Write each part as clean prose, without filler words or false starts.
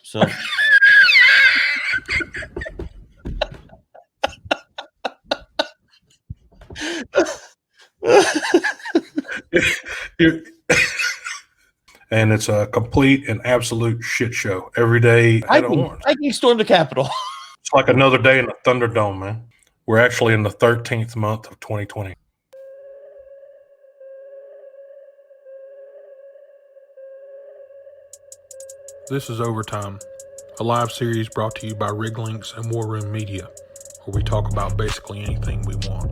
So. And it's a complete and absolute shit show every day at Orange. Viking stormed the Capitol. It's like another day in the Thunderdome, man. We're actually in the 13th month of 2020. This is Overtime, a live series brought to you by Lynx and War Room Media, where we talk about basically anything we want.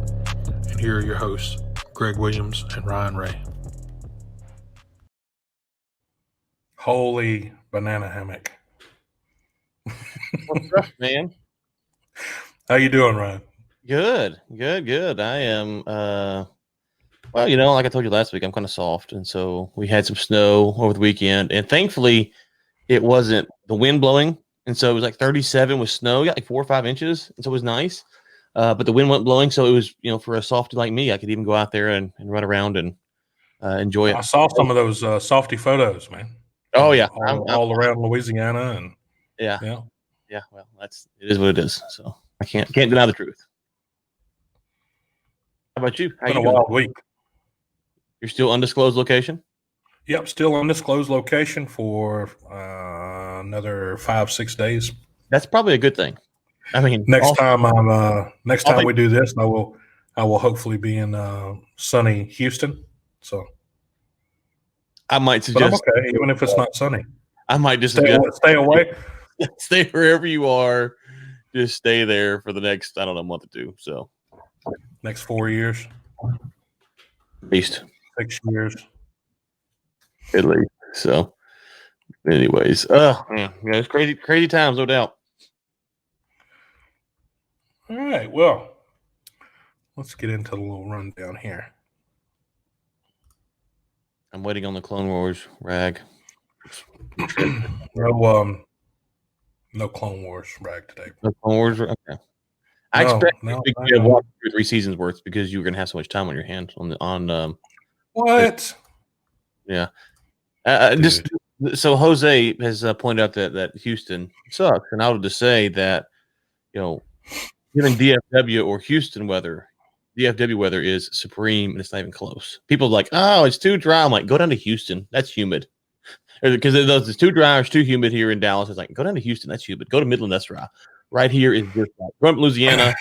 And here are your hosts, Greg Williams and Ryan Ray. Holy banana hammock. What's up, man? How you doing, Ryan? Good. I am, well, like I told you last week, I'm kind of soft. And so we had some snow over the weekend. And thankfully, it wasn't the wind blowing. And so it was like 37 with snow. We got like 4 or 5 inches. And so it was nice. But the wind went blowing. So it was, for a softy like me, I could even go out there and run around and enjoy it. I saw some of those softy photos, man. Oh, yeah. All around Louisiana. And yeah. Well, it is what it is. So I can't deny the truth. How about you? It's been a wild week. You're still undisclosed location? Yep, still undisclosed location for another 5-6 days. That's probably a good thing. I mean, next time we do this, I will hopefully be in sunny Houston. So I might suggest, but I'm okay, even if it's not sunny. I might just stay away. Stay wherever you are. Just stay there for the next, I don't know, month or two. So next 4 years, at least 6 years, at least. So, anyways, it's crazy times, no doubt. All right, well, let's get into the little rundown here. I'm waiting on the Clone Wars rag. No Clone Wars rag today. No Clone Wars. Okay. I expect you to watch 2 or 3 seasons worth because you're gonna have so much time on your hands on what? Yeah. So Jose has pointed out that Houston sucks, and I would just say that given DFW or Houston weather, DFW weather is supreme, and it's not even close. People are like, oh, it's too dry. I'm like, go down to Houston. That's humid. Because it's too dry, it's too humid here in Dallas. It's like, go down to Houston. That's humid. Go to Midland. That's dry. Right here is just like, growing up in Louisiana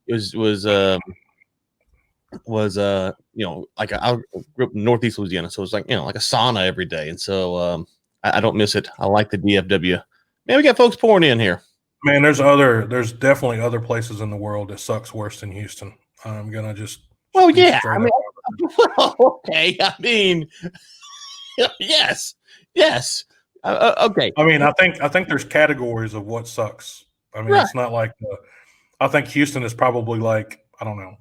was like I grew up in Northeast Louisiana, so it's like like a sauna every day, and so I don't miss it. I like the DFW. Man, we got folks pouring in here. Man, there's definitely other places in the world that sucks worse than Houston. I'm gonna just okay. I mean, yes. Okay. I mean, I think there's categories of what sucks. I mean, It's not like I think Houston is probably like, I don't know.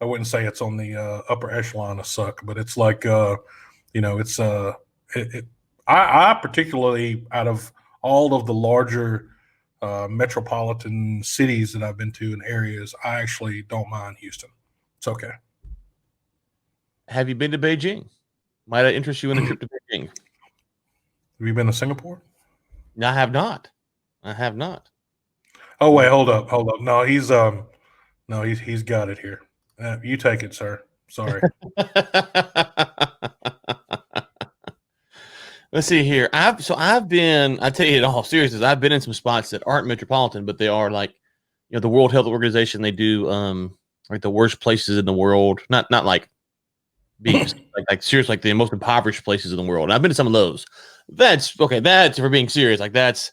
I wouldn't say it's on the upper echelon of suck, but it's like it's I particularly, out of all of the larger metropolitan cities that I've been to and areas, I actually don't mind Houston. It's okay. Have you been to Beijing? Might I interest you in a trip to Beijing? Have you been to Singapore? No, I have not. Oh wait, hold up. No, he's got it here. You take it, sir. Sorry. Let's see here. I've been. I tell you in all seriousness, I've been in some spots that aren't metropolitan, but they are like, the World Health Organization. They do like the worst places in the world. Not like being like serious, like the most impoverished places in the world. And I've been to some of those. That's okay. That's, for being serious, like that's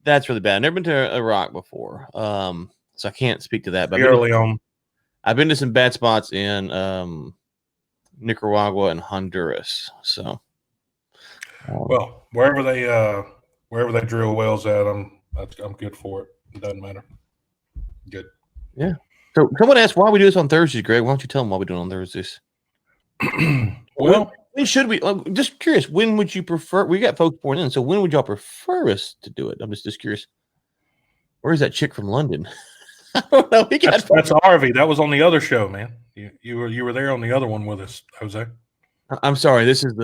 really bad. I've never been to Iraq before, so I can't speak to that. But I've been to some bad spots in Nicaragua and Honduras. So, well, wherever they drill wells at, I'm good for it. It doesn't matter. Good. Yeah. So someone asked why we do this on Thursdays, Greg. Why don't you tell them why we do it on Thursdays? Well, when should we? I'm just curious. When would you prefer? We got folks pouring in, so when would y'all prefer us to do it? I'm just curious. Where is that chick from London? I don't know. That's Harvey. That was on the other show, man. You were there on the other one with us, Jose. I'm sorry. This is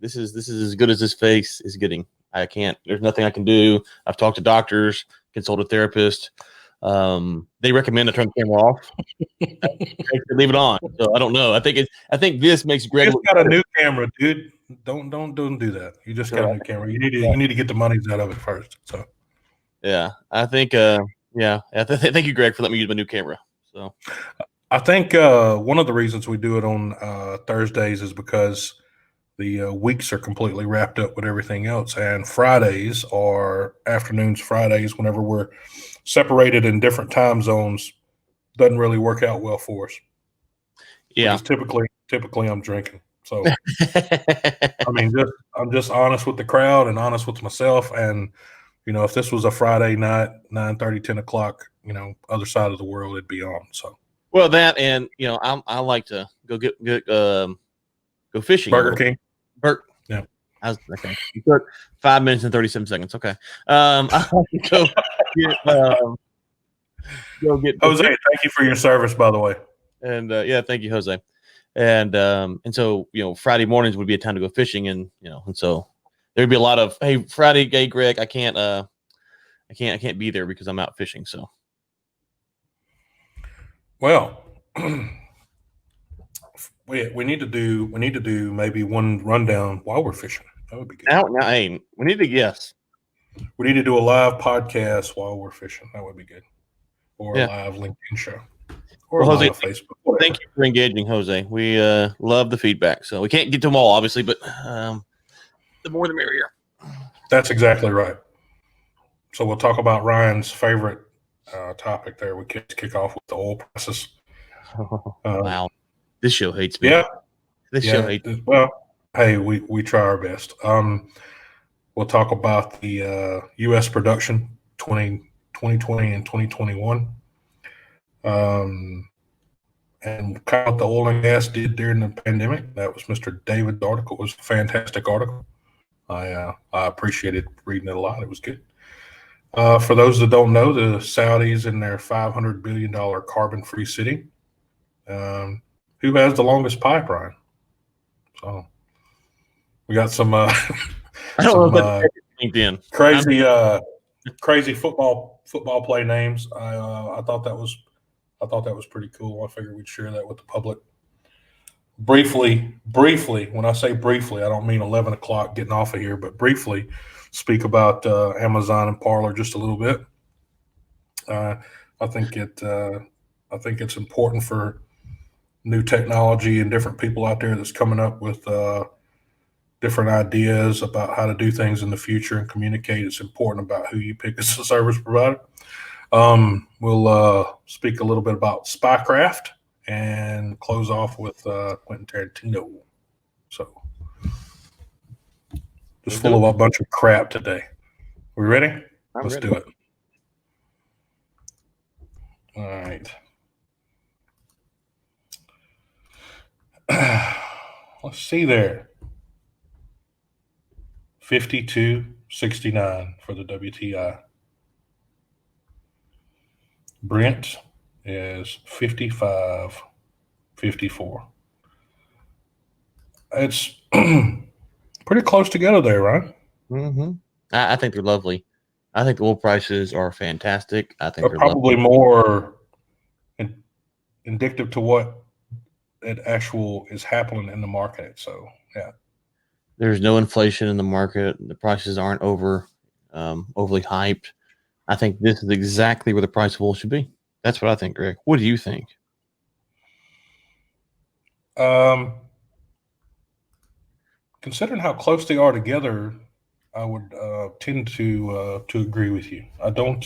as good as this face is getting. I can't. There's nothing I can do. I've talked to doctors, consulted therapists. They recommend to turn the camera off. Leave it on. So I don't know. I think this makes Greg. You just got a new camera, dude. Don't do that. You just got a new camera. You need to get the monies out of it first. So yeah, I think thank you, Greg, for letting me use my new camera. So I think one of the reasons we do it on Thursdays is because the weeks are completely wrapped up with everything else, and Fridays are afternoons. Fridays, whenever we're separated in different time zones, doesn't really work out well for us. Yeah, because typically I'm drinking. So I mean, I'm just honest with the crowd and honest with myself. And if this was a Friday night, 9:30, 10 o'clock, other side of the world, it'd be on. So well, that and I like to go go fishing. Burger King. Yeah. Okay. You took 5 minutes and 37 seconds. Okay. I like to go get Jose. Thank you for your service, by the way. And thank you, Jose. And so Friday mornings would be a time to go fishing, and so there'd be a lot of, hey, Friday, hey, Greg, I can't be there because I'm out fishing. So well, we need to do maybe one rundown while we're fishing. That would be good. Now, hey, we need to We need to do a live podcast while we're fishing. That would be good. Or a live LinkedIn show. Or Jose, live Facebook. Whatever. Thank you for engaging, Jose. We love the feedback. So we can't get to them all, obviously, but the more the merrier. That's exactly right. So we'll talk about Ryan's favorite topic there. We kick off with the oil prices. Wow. This show hates me. Yeah. This show hates me. Well, hey, we try our best. We'll talk about the U.S. production 2020 and 2021. And kind of what the oil and gas did during the pandemic. That was Mr. David's article. It was a fantastic article. I appreciated reading it a lot. It was good. For those that don't know, the Saudis in their $500 billion carbon-free city. Who has the longest pipe, Ryan? So we got some I don't know LinkedIn. Crazy football play names. I thought that was pretty cool. I figured we'd share that with the public. Briefly, when I say briefly, I don't mean 11 o'clock getting off of here, but briefly speak about Amazon and Parler just a little bit. I think it's important for new technology and different people out there that's coming up with different ideas about how to do things in the future and communicate. It's important about who you pick as a service provider. We'll speak a little bit about Spycraft and close off with Quentin Tarantino. So just full of a bunch of crap today. We ready? Let's do it. All right. Let's see there. 52.69 for the WTI. Brent is 55.54. It's pretty close together there, right? Mm-hmm. I think they're lovely. I think the oil prices are fantastic. I think they're probably lovely. More indicative to what it actual is happening in the market. So, yeah. There's no inflation in the market. The prices aren't overly hyped. I think this is exactly where the price of oil should be. That's what I think, Greg. What do you think? Considering how close they are together, I would tend to agree with you. I don't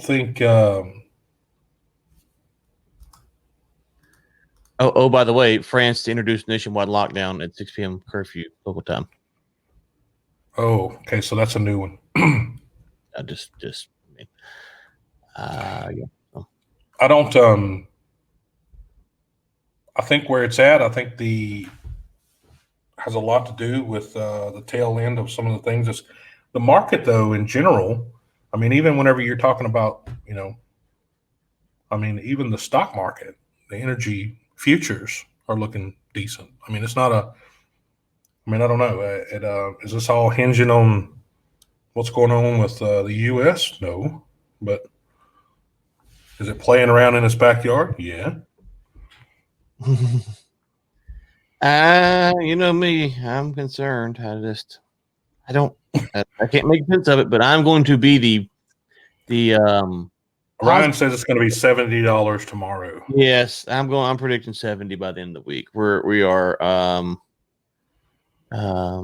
think. Oh, by the way, France to introduce nationwide lockdown at 6 p.m. curfew local time. Oh, okay. So that's a new one. Yeah. I don't. I think where it's at, I think has a lot to do with the tail end of some of the things. The market, though, in general. I mean, even whenever you're talking about, even the stock market, the energy futures are looking decent. I mean, it's not I mean, I don't know. Is this all hinging on what's going on with the U.S.? No, but is it playing around in his backyard? Yeah. You know me, I'm concerned. I can't make sense of it, but I'm going to be the Ryan positive. says it's going to be $70 tomorrow. Yes, I'm predicting 70 by the end of the week. We are um I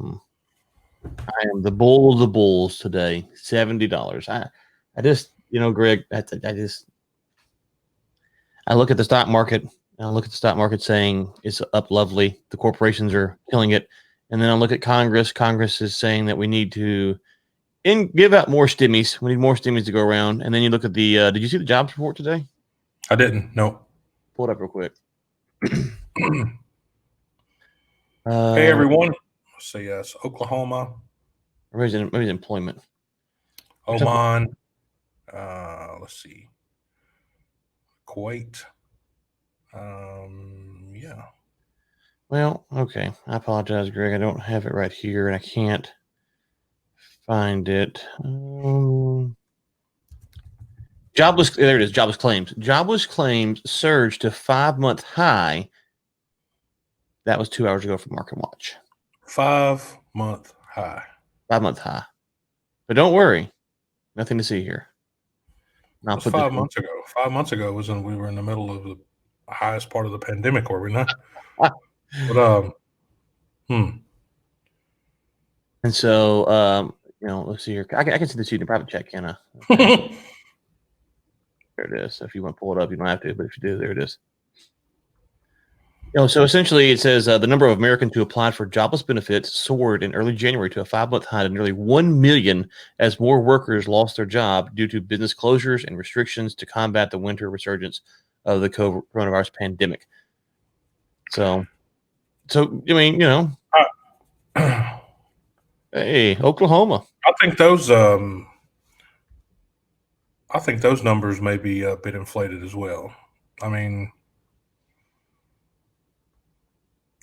am the bull of the bulls today. $70. I just, Greg, I look at the stock market and I look at the stock market saying it's up lovely. The corporations are killing it. And then I look at Congress. Congress is saying that we need to give out more stimmies. We need more stimmies to go around. And then you look at the did you see the jobs report today? I didn't. No. Pull it up real quick. Hey, everyone. Let's see. Yes, Oklahoma, Maybe employment. Oman. Let's see. Kuwait. Yeah. Well, okay. I apologize, Greg. I don't have it right here, and I can't find it. Jobless. There it is. Jobless claims. Jobless claims surged to 5-month high. That was 2 hours ago from Market Watch. 5-month high. 5-month high. But don't worry, nothing to see here. It was 5 months ago. 5 months ago was when we were in the middle of the highest part of the pandemic, were we not? But And so let's see here. I can see this in private chat, can I? Okay. There it is. So if you want to pull it up, you don't have to, but if you do, there it is. So essentially, it says the number of Americans who applied for jobless benefits soared in early January to a 5-month high to nearly 1 million as more workers lost their job due to business closures and restrictions to combat the winter resurgence of the coronavirus pandemic. So I mean, hey, Oklahoma. I think those numbers may be a bit inflated as well. I mean,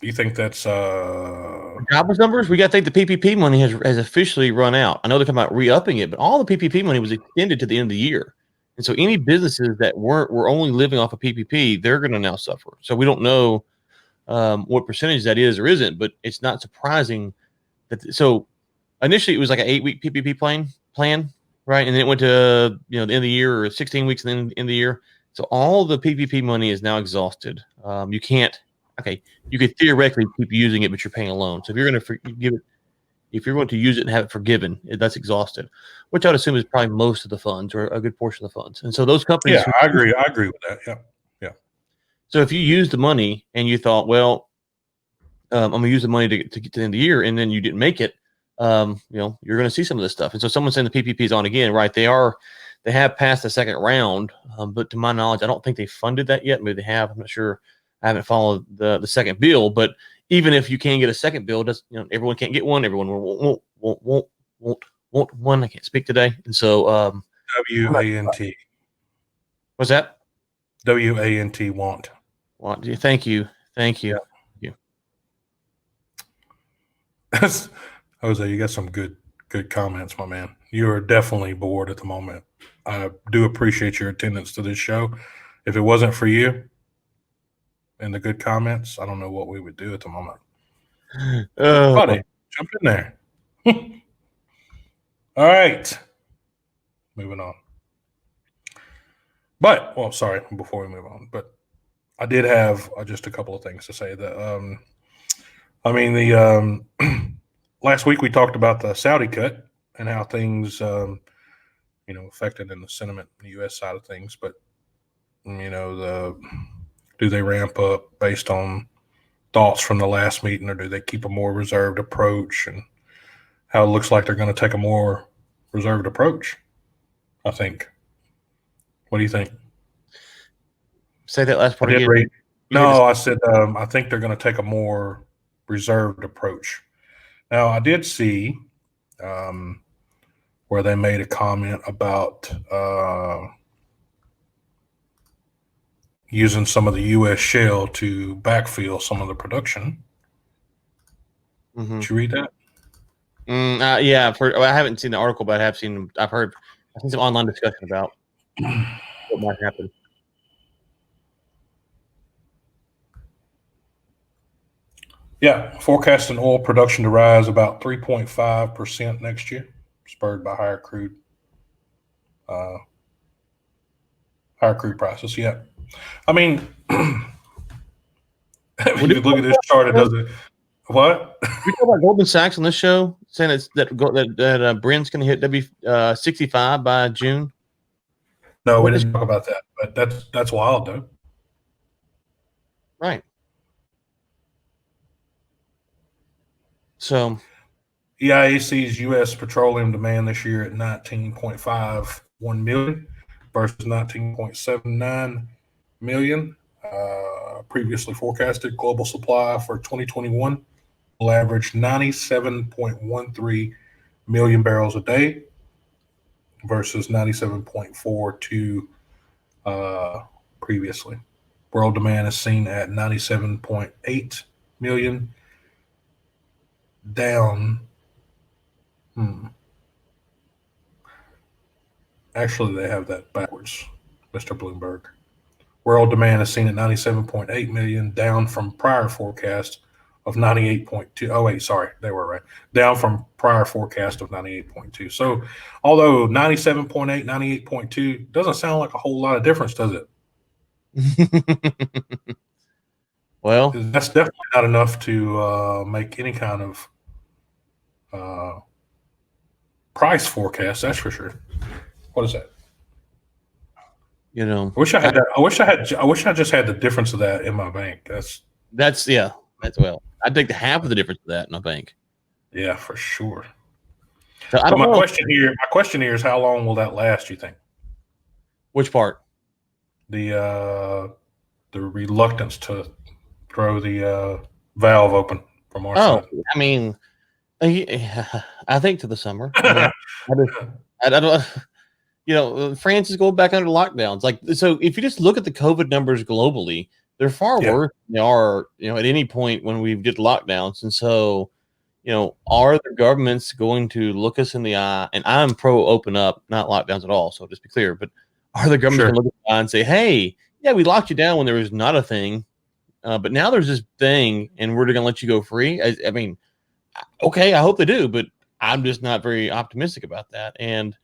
you think that's jobless numbers? We got to think the PPP money has officially run out. I know they're talking about re-upping it, but all the PPP money was extended to the end of the year, and so any businesses that were only living off of PPP, they're going to now suffer. So we don't know what percentage that is or isn't, but it's not surprising that. So initially, it was like an 8-week PPP plan, right, and then it went to the end of the year or 16 weeks and then end of the year. So all the PPP money is now exhausted. You can't. Okay, you could theoretically keep using it, but you're paying a loan. So if you're going to give it, if you're going to use it and have it forgiven, that's exhausted, which I'd assume is probably most of the funds or a good portion of the funds. And so those companies, I agree with that. Yeah. So if you use the money and you thought, well, I'm going to use the money to get to the end of the year, and then you didn't make it, you're going to see some of this stuff. And so someone's saying the PPP is on again, right? They have passed the second round, but to my knowledge, I don't think they funded that yet. Maybe they have. I'm not sure. I haven't followed the second bill, but even if you can get a second bill, everyone can't get one. Everyone won't one. I can't speak today, and so WANT. What's that? WANT want. Want. Thank you. Yeah. Jose, you got some good comments, my man. You are definitely bored at the moment. I do appreciate your attendance to this show. If it wasn't for you and the good comments, I don't know what we would do at the moment. Buddy, jump in there. All right. Moving on. Sorry, before we move on, but I did have just a couple of things to say. That last week we talked about the Saudi cut and how things, affected in the sentiment in the U.S. side of things. But do they ramp up based on thoughts from the last meeting, or do they keep a more reserved approach? And how it looks like they're going to take a more reserved approach, I think. What do you think? Say that last part again. No, I said I think they're going to take a more reserved approach. Now, I did see where they made a comment about using some of the U.S. shale to backfill some of the production. Mm-hmm. Did you read that? Yeah, I haven't seen the article, but I've seen some online discussion about what might happen. Yeah, forecasting oil production to rise about 3.5% next year, spurred by higher crude prices. Yeah, I mean, if you look at this chart, it doesn't. What? We talk about Goldman Sachs on this show saying that Brent's going to hit W65 by June. No, we didn't talk about that, but that's wild, though. Right. So, EIA sees U.S. petroleum demand this year at 19.51 million versus 19.79 million previously forecasted. Global supply for 2021 will average 97.13 million barrels a day versus 97.42 previously. World demand is seen at 97.8 million, down. Actually, they have that backwards, Mr. Bloomberg. World demand is seen at 97.8 million, down from prior forecast of 98.2. Oh, wait, sorry, they were right. Down from prior forecast of 98.2. So, although 97.8, 98.2 doesn't sound like a whole lot of difference, does it? Well, that's definitely not enough to make any kind of price forecast. That's for sure. What is that? You know, I wish I had that. I wish I just had the difference of that in my bank. That's well. I'd take the half of the difference of that in a bank. Yeah, for sure. So my question here is, how long will that last, you think? Which part? The reluctance to throw the valve open from our side. I mean, I think to the summer. I don't. France is going back under lockdowns. Like, so if you just look at the COVID numbers globally, they're far worse than they are, at any point when we get lockdowns. And so, are the governments going to look us in the eye? And I'm pro open up, not lockdowns at all. So just be clear, but are the governments going to look in the eye and say, hey, yeah, we locked you down when there was not a thing, but now there's this thing and we're going to let you go free? I mean, okay, I hope they do, but I'm just not very optimistic about that. And,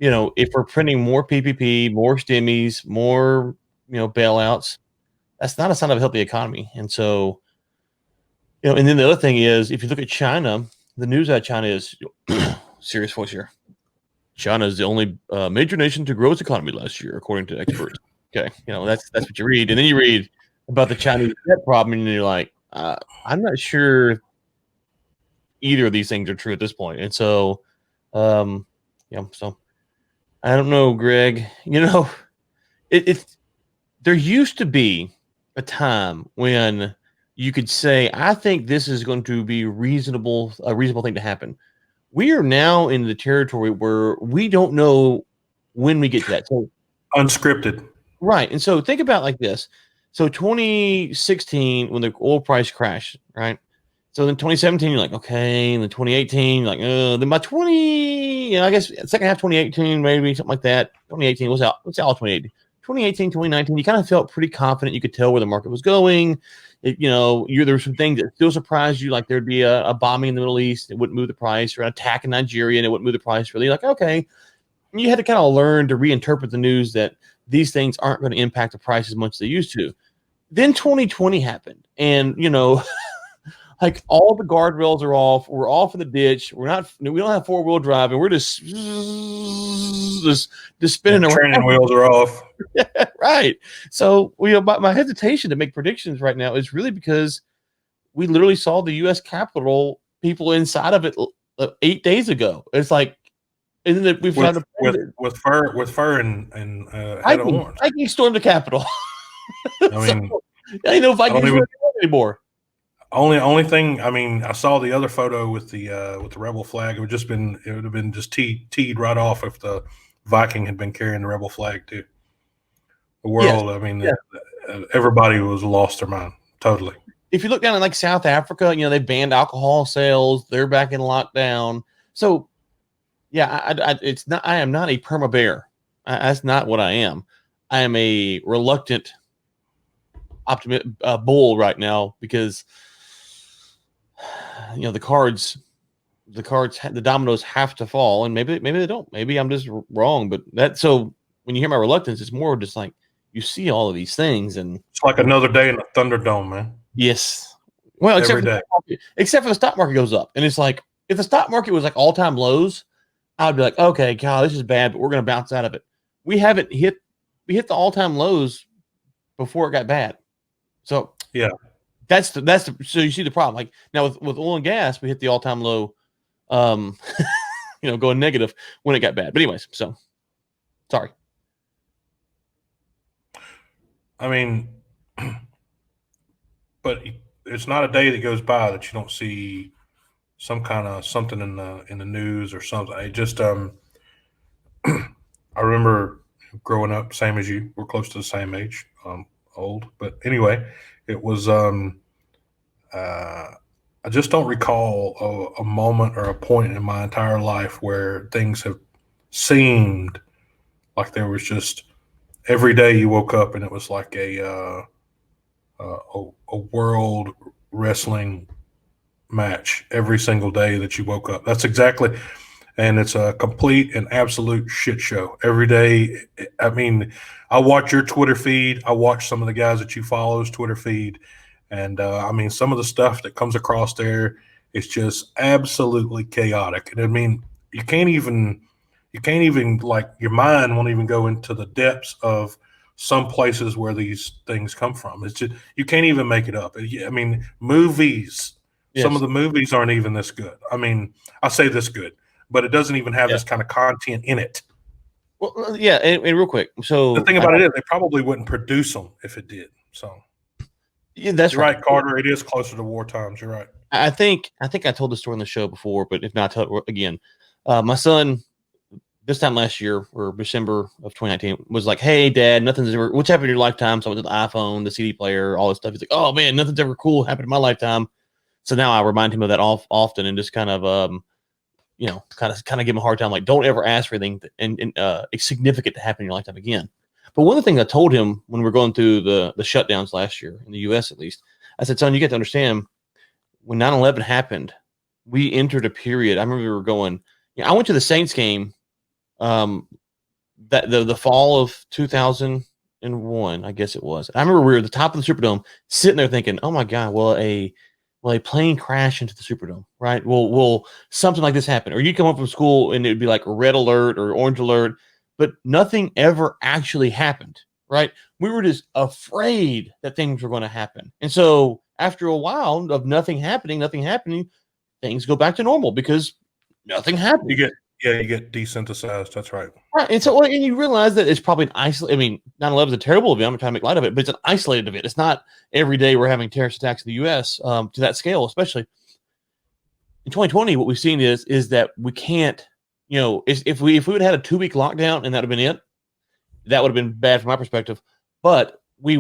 if we're printing more PPP, more stimmies, more, bailouts, that's not a sign of a healthy economy. And so, and then the other thing is, if you look at China, the news out of China is serious voice here. China is the only major nation to grow its economy last year, according to experts. Okay, that's what you read, and then you read about the Chinese debt problem, and you're like, I'm not sure either of these things are true at this point. And so, so I don't know, Greg. It's there used to be a time when you could say, I think this is going to be a reasonable thing to happen. We are now in the territory where we don't know when we get to that. So unscripted. Right. And so think about like this. So 2016, when the oil price crashed, right? So then 2017, you're like, okay. And then 2018, you're like, then by 20, I guess second half 2018, maybe something like that. 2018, what's all 2018? 2018, 2019, you kind of felt pretty confident. You could tell where the market was going. There were some things that still surprised you, like there'd be a bombing in the Middle East. It wouldn't move the price, or an attack in Nigeria, and it wouldn't move the price really. Like, okay. And you had to kind of learn to reinterpret the news that these things aren't going to impact the price as much as they used to. Then 2020 happened, and like all the guardrails are off. We're off in the ditch. We don't have 4-wheel drive, and we're just spinning around. Training wheels are off. Right. So my hesitation to make predictions right now is really because we literally saw the U.S. Capitol people inside of it 8 days ago. It's like, and then we've had with fur and head of horns. Viking stormed the Capitol. I mean, I know Vikings anymore. Only thing, I mean, I saw the other photo with the rebel flag. It would have been just teed right off if the Viking had been carrying the rebel flag too. The world, I mean, everybody was lost their mind totally. if you look down in like South Africa, you know, they banned alcohol sales. They're back in lockdown. So yeah, it's not. I am not a perma bear. That's not what I am. I am a reluctant bull right now because you know the dominoes have to fall, and maybe they don't. Maybe I'm just wrong, but so when you hear my reluctance, it's more just like you see all of these things, and it's like another day in the Thunderdome, man. yes, well, every day, except for the stock market goes up, and it's like if the stock market was like all time lows, I'd be like, okay, God, this is bad, but we're going to bounce out of it. We hit the all time lows before it got bad, so yeah, that's so you see the problem. Like now with oil and gas, we hit the all time low. You know, going negative when it got bad. But anyways, so sorry. I mean, but it's not a day that goes by that you don't see some kind of something in the news or something. I just I remember growing up, same as you. We're close to the same age, old. But anyway, it was I just don't recall a moment or a point in my entire life where things have seemed like there was just every day you woke up and it was like a world wrestling match every single day that you woke up. That's exactly, and it's a complete and absolute shit show every day. I mean, I watch your Twitter feed. I watch some of the guys that you follow's Twitter feed, and I mean, some of the stuff that comes across there is just absolutely chaotic. And I mean, you can't even like your mind won't even go into the depths of some places where these things come from. It's just you can't even make it up. I mean, movies. Yes. Some of the movies aren't even this good. I mean, I say this good, but it doesn't even have Yeah. this kind of content in it. Well, yeah, and real quick. So The thing about it is, they probably wouldn't produce them if it did. So yeah, that's you're right, Carter. It is closer to war times. You're right. I think I told the story on the show before, but if not, tell it again. My son, this time last year or December of 2019, was like, "Hey, Dad, nothing's ever what's happened in your lifetime?" So I went to the iPhone, the CD player, all this stuff. He's like, "Oh man, nothing's ever cool happened in my lifetime." So now I remind him of that often and just kind of you know, kind of give him a hard time. Like, don't ever ask for anything significant to happen in your lifetime again. But one of the things I told him when we were going through the shutdowns last year in the U.S. at least, I said, "Son, you get to understand when 9/11 happened, we entered a period." I remember we were going. I went to the Saints game, that the fall of 2001, I guess it was. I remember we were at the top of the Superdome, sitting there thinking, "Oh my God, will a plane crash into the Superdome? Right? Will something like this happen?" Or you come home from school and it'd be like red alert or orange alert, but nothing ever actually happened. Right? We were just afraid that things were going to happen, and so after a while of nothing happening, things go back to normal because nothing happened. You get desynthesized. That's right. Right. And so, and you realize that it's probably an isolated. I mean, 9/11 is a terrible event. I'm trying to make light of it, but it's an isolated event. It's not every day we're having terrorist attacks in the U.S. To that scale, especially in 2020. What we've seen is that we can't, you know, if we would have had a 2-week lockdown and that would have been it, that would have been bad from my perspective. But we'd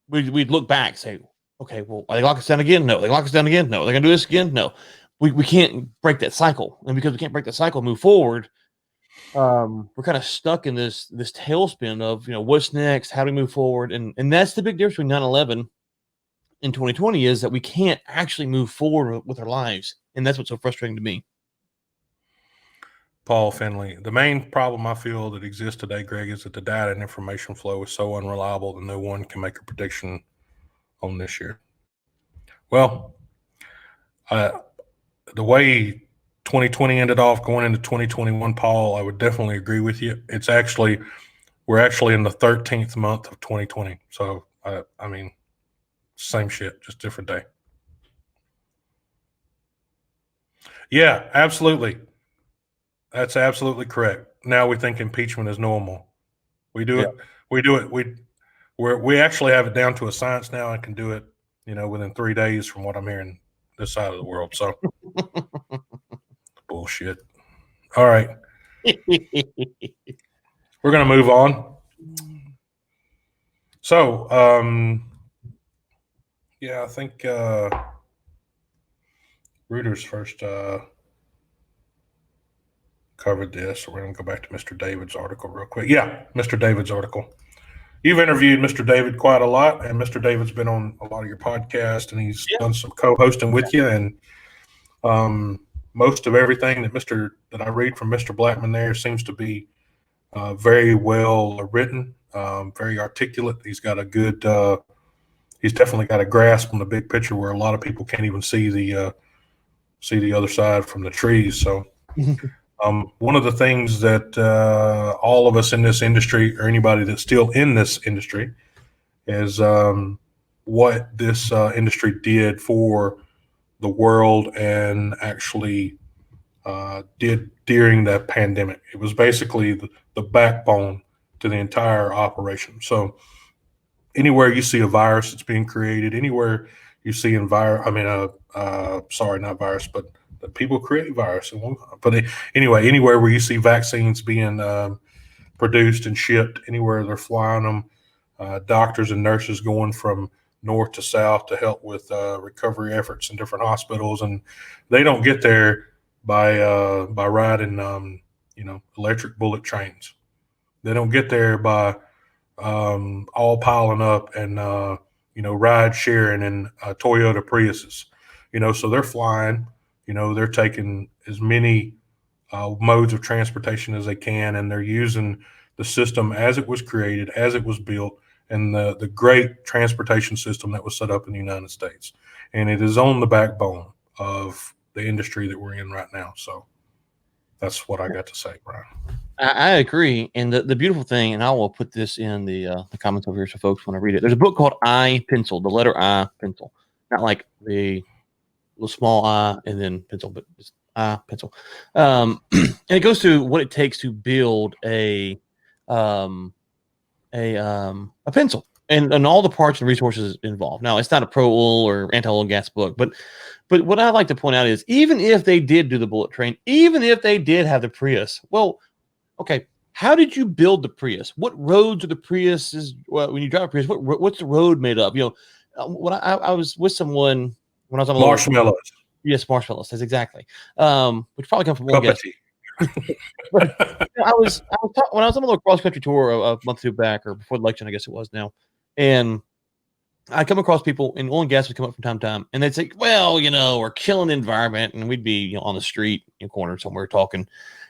look back and say, okay, well, are they lock us down again? No. They lock us down again? No. They're going to do this again? No. We can't break that cycle. And because we can't break that cycle, move forward, we're kind of stuck in this tailspin of, you know, what's next? How do we move forward? And that's the big difference between 9/11 and 2020 is that we can't actually move forward with our lives. And that's what's so frustrating to me. Paul Finley. The main problem I feel that exists today, Greg, is that the data and information flow is so unreliable that no one can make a prediction on this year. Well, the way 2020 ended off going into 2021, Paul, I would definitely agree with you. We're actually in the 13th month of 2020. So, I mean, same shit, just different day. Yeah, absolutely. That's absolutely correct. Now we think impeachment is normal. We do it. We actually have it down to a science now and can do it, you know, within 3 days from what I'm hearing this side of the world. So bullshit. All right. We're going to move on. So, Yeah, I think Reuters first covered this. We're going to go back to Mr. David's article real quick. Yeah, Mr. David's article. You've interviewed Mr. David quite a lot, and Mr. David's been on a lot of your podcasts, and he's done some co-hosting with you. And most of everything that I read from Mr. Blackman there seems to be very well written, very articulate. He's got a good. He's definitely got a grasp on the big picture where a lot of people can't even see the other side from the trees. So. One of the things that all of us in this industry, or anybody that's still in this industry, is what this industry did for the world and actually did during that pandemic. It was basically the backbone to the entire operation. So anywhere you see a virus that's being created, anywhere you see sorry, not virus, but people create virus. But anyway, anywhere where you see vaccines being produced and shipped, anywhere they're flying them, doctors and nurses going from north to south to help with recovery efforts in different hospitals, and they don't get there by riding electric bullet trains. They don't get there by all piling up and ride sharing in Toyota Priuses. So they're flying. They're taking as many modes of transportation as they can, and they're using the system as it was created, as it was built, and the great transportation system that was set up in the United States. And it is on the backbone of the industry that we're in right now. So that's what I got to say, Brian. I agree. And the beautiful thing, and I will put this in the comments over here so folks want to read it. There's a book called I Pencil, the letter I Pencil, not like the little small I and then pencil, but just I Pencil. And it goes through what it takes to build a pencil and all the parts and resources involved. Now, it's not a pro oil or anti-oil and gas book, but what I like to point out is even if they did do the bullet train, even if they did have the Prius, well, okay, how did you build the Prius? What roads are the Priuses? Well, when you drive a Prius, what's the road made of? When I was with someone when I was on marshmallows. Yes, marshmallows. That's exactly. Which probably come from oil and gas. But, when I was on a little cross country tour a month or two back, or before the election, I guess it was now, and I come across people in oil and gas would come up from time to time, and they'd say, "Well, we're killing the environment," and we'd be on the street in a corner somewhere talking. And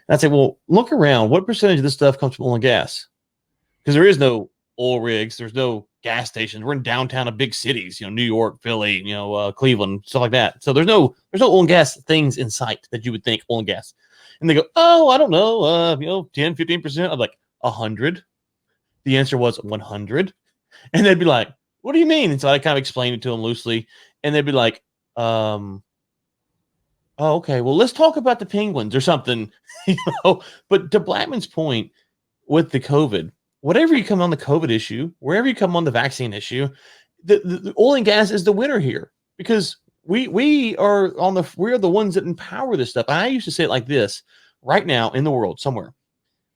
I'd say, "Well, look around. What percentage of this stuff comes from oil and gas? Because there is no oil rigs, there's no gas stations. We're in downtown of big cities, New York, Philly, Cleveland, stuff like that. So there's no oil and gas things in sight that you would think oil and gas." And they go, "Oh, I don't know, 10, 15%. I'm like, 100. The answer was 100. And they'd be like, "What do you mean?" And so I kind of explained it to them loosely. And they'd be like, "Oh, okay, well, let's talk about the penguins or something." But to Blackman's point with the COVID, whatever you come on the COVID issue, wherever you come on the vaccine issue, the oil and gas is the winner here because we are we're the ones that empower this stuff. And I used to say it like this: right now in the world, somewhere,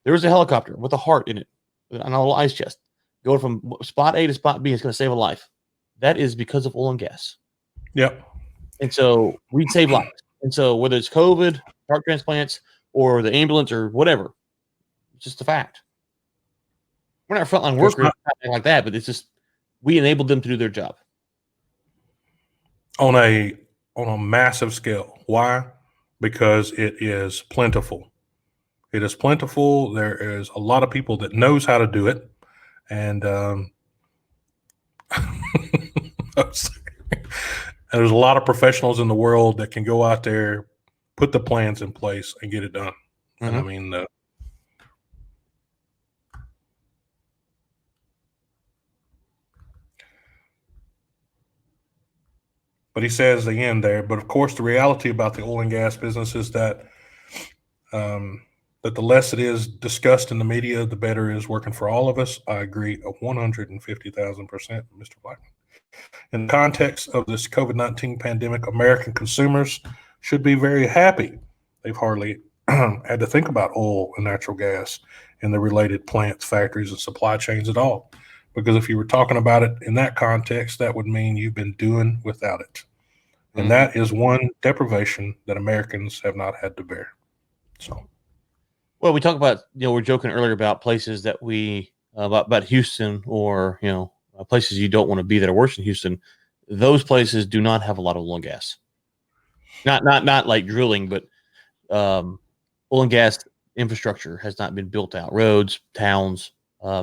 there is a helicopter with a heart in it, on a little ice chest, going from spot A to spot B. It's going to save a life. That is because of oil and gas. Yep. And so we'd save lives. And so whether it's COVID, heart transplants, or the ambulance or whatever, it's just a fact. We're not frontline workers like that, but it's just we enabled them to do their job on a massive scale. Why? Because it is plentiful. It is plentiful. There is a lot of people that knows how to do it, and there's a lot of professionals in the world that can go out there, put the plans in place, and get it done. Mm-hmm. And I mean, but he says at the end there, but of course, the reality about the oil and gas business is that that the less it is discussed in the media, the better it is working for all of us. I agree 150,000%, Mr. Blackman. In the context of this COVID-19 pandemic, American consumers should be very happy. They've hardly had to think about oil and natural gas and the related plants, factories, and supply chains at all, because if you were talking about it in that context, that would mean you've been doing without it. And that is one deprivation that Americans have not had to bear. So, well, we talk about, we're joking earlier about places that we about Houston, or places you don't want to be that are worse than Houston. Those places do not have a lot of oil and gas. Not like drilling, but oil and gas infrastructure has not been built out. Roads, towns,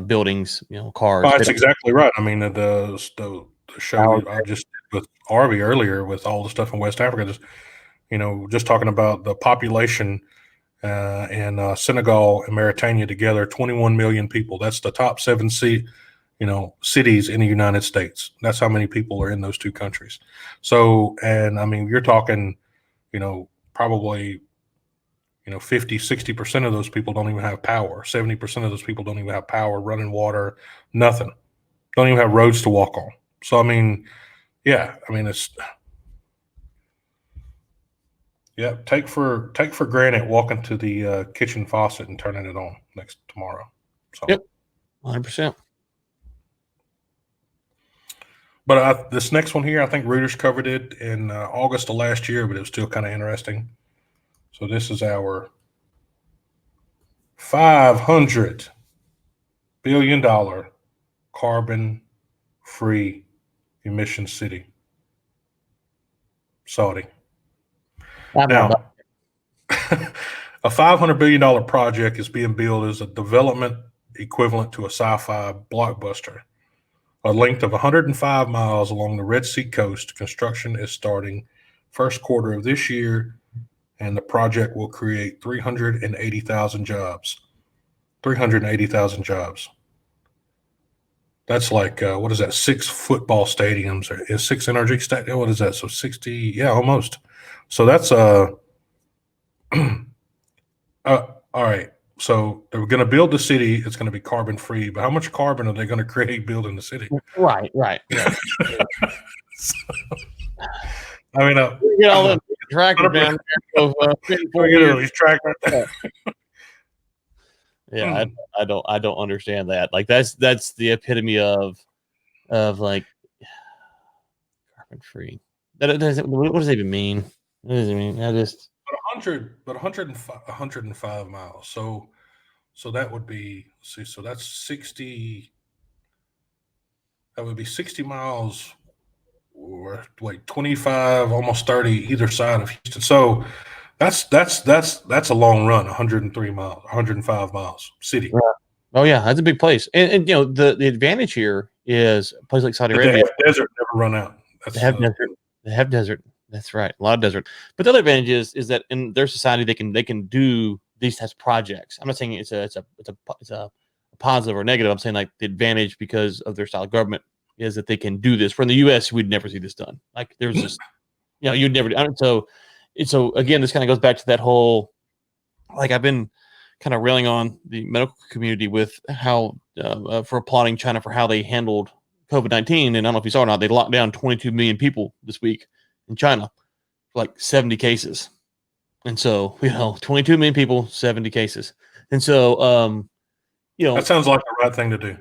buildings, cars. that's exactly right. I mean, the show I just did with Arby earlier with all the stuff in West Africa, just talking about the population in Senegal and Mauritania together, 21 million people. That's the top 7 cities in the United States. That's how many people are in those two countries. So, and I mean, you're talking, probably 50, 60% of those people don't even have power. 70% of those people don't even have power, running water, nothing. Don't even have roads to walk on. So, I mean, yeah, I mean, take for granted walking to the kitchen faucet and turning it on tomorrow. So. Yep, 100%. But this next one here, I think Reuters covered it in August of last year, but it was still kind of interesting. So this is our $500 billion carbon-free emission city, Saudi. Now, a $500 billion project is being billed as a development equivalent to a sci-fi blockbuster. A length of 105 miles along the Red Sea coast, construction is starting first quarter of this year, and the project will create 380,000 jobs. 380,000 jobs. That's like, what is that, 6 football stadiums, or is 6 energy stadiums? What is that? So 60, yeah, almost. So that's, all right. So they're going to build the city. It's going to be carbon free, but how much carbon are they going to create building the city? Right. So, I mean, all the tractor down there. These tractors. Yeah, I don't understand that. Like that's the epitome of like carbon free. What does it even mean? What does it mean? I just 105 miles. So that would be, so that's 60. That would be 60 miles, or like 25, almost 30 either side of Houston. So that's a long run. 103 miles, 105 miles, city. Yeah. Oh yeah, that's a big place. And the advantage here is a place like Saudi Arabia. Desert never run out. They have desert. They have desert. That's right, a lot of desert. But the other advantage is that in their society they can do these types of projects. I'm not saying it's a positive or negative. I'm saying like the advantage because of their style of government is that they can do this. For in the U.S., we'd never see this done. Like there's just you'd never. So again, this kind of goes back to that whole, like I've been kind of railing on the medical community with how for applauding China for how they handled COVID-19. And I don't know if you saw or not, they locked down 22 million people this week in China, like 70 cases. And so, 22 million people, 70 cases. And so, that sounds like the right thing to do.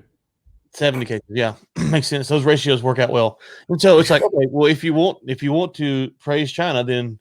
70 cases. Yeah. Makes sense. Those ratios work out well. And so it's like, okay, well, if you want to praise China, then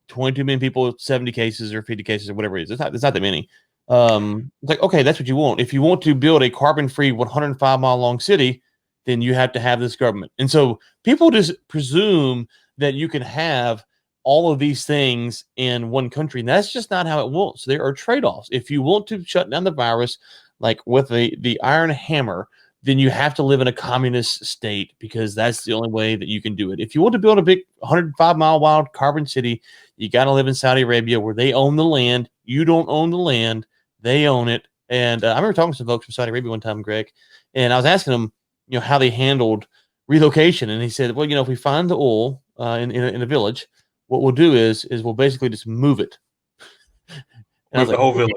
22 million people, 70 cases or 50 cases or whatever it is. It's not that many. It's like, okay, that's what you want. If you want to build a carbon-free 105-mile long city, then you have to have this government. And so people just presume that you can have all of these things in one country. And that's just not how it works. There are trade-offs. If you want to shut down the virus, like with the iron hammer, then you have to live in a communist state because that's the only way that you can do it. If you want to build a big 105-mile wild carbon city, you got to live in Saudi Arabia where they own the land. You don't own the land. They own it. And I remember talking to some folks from Saudi Arabia one time, Greg, and I was asking them, how they handled relocation. And he said, well, if we find the oil in a village, what we'll do is we'll basically just move it. Move the whole village.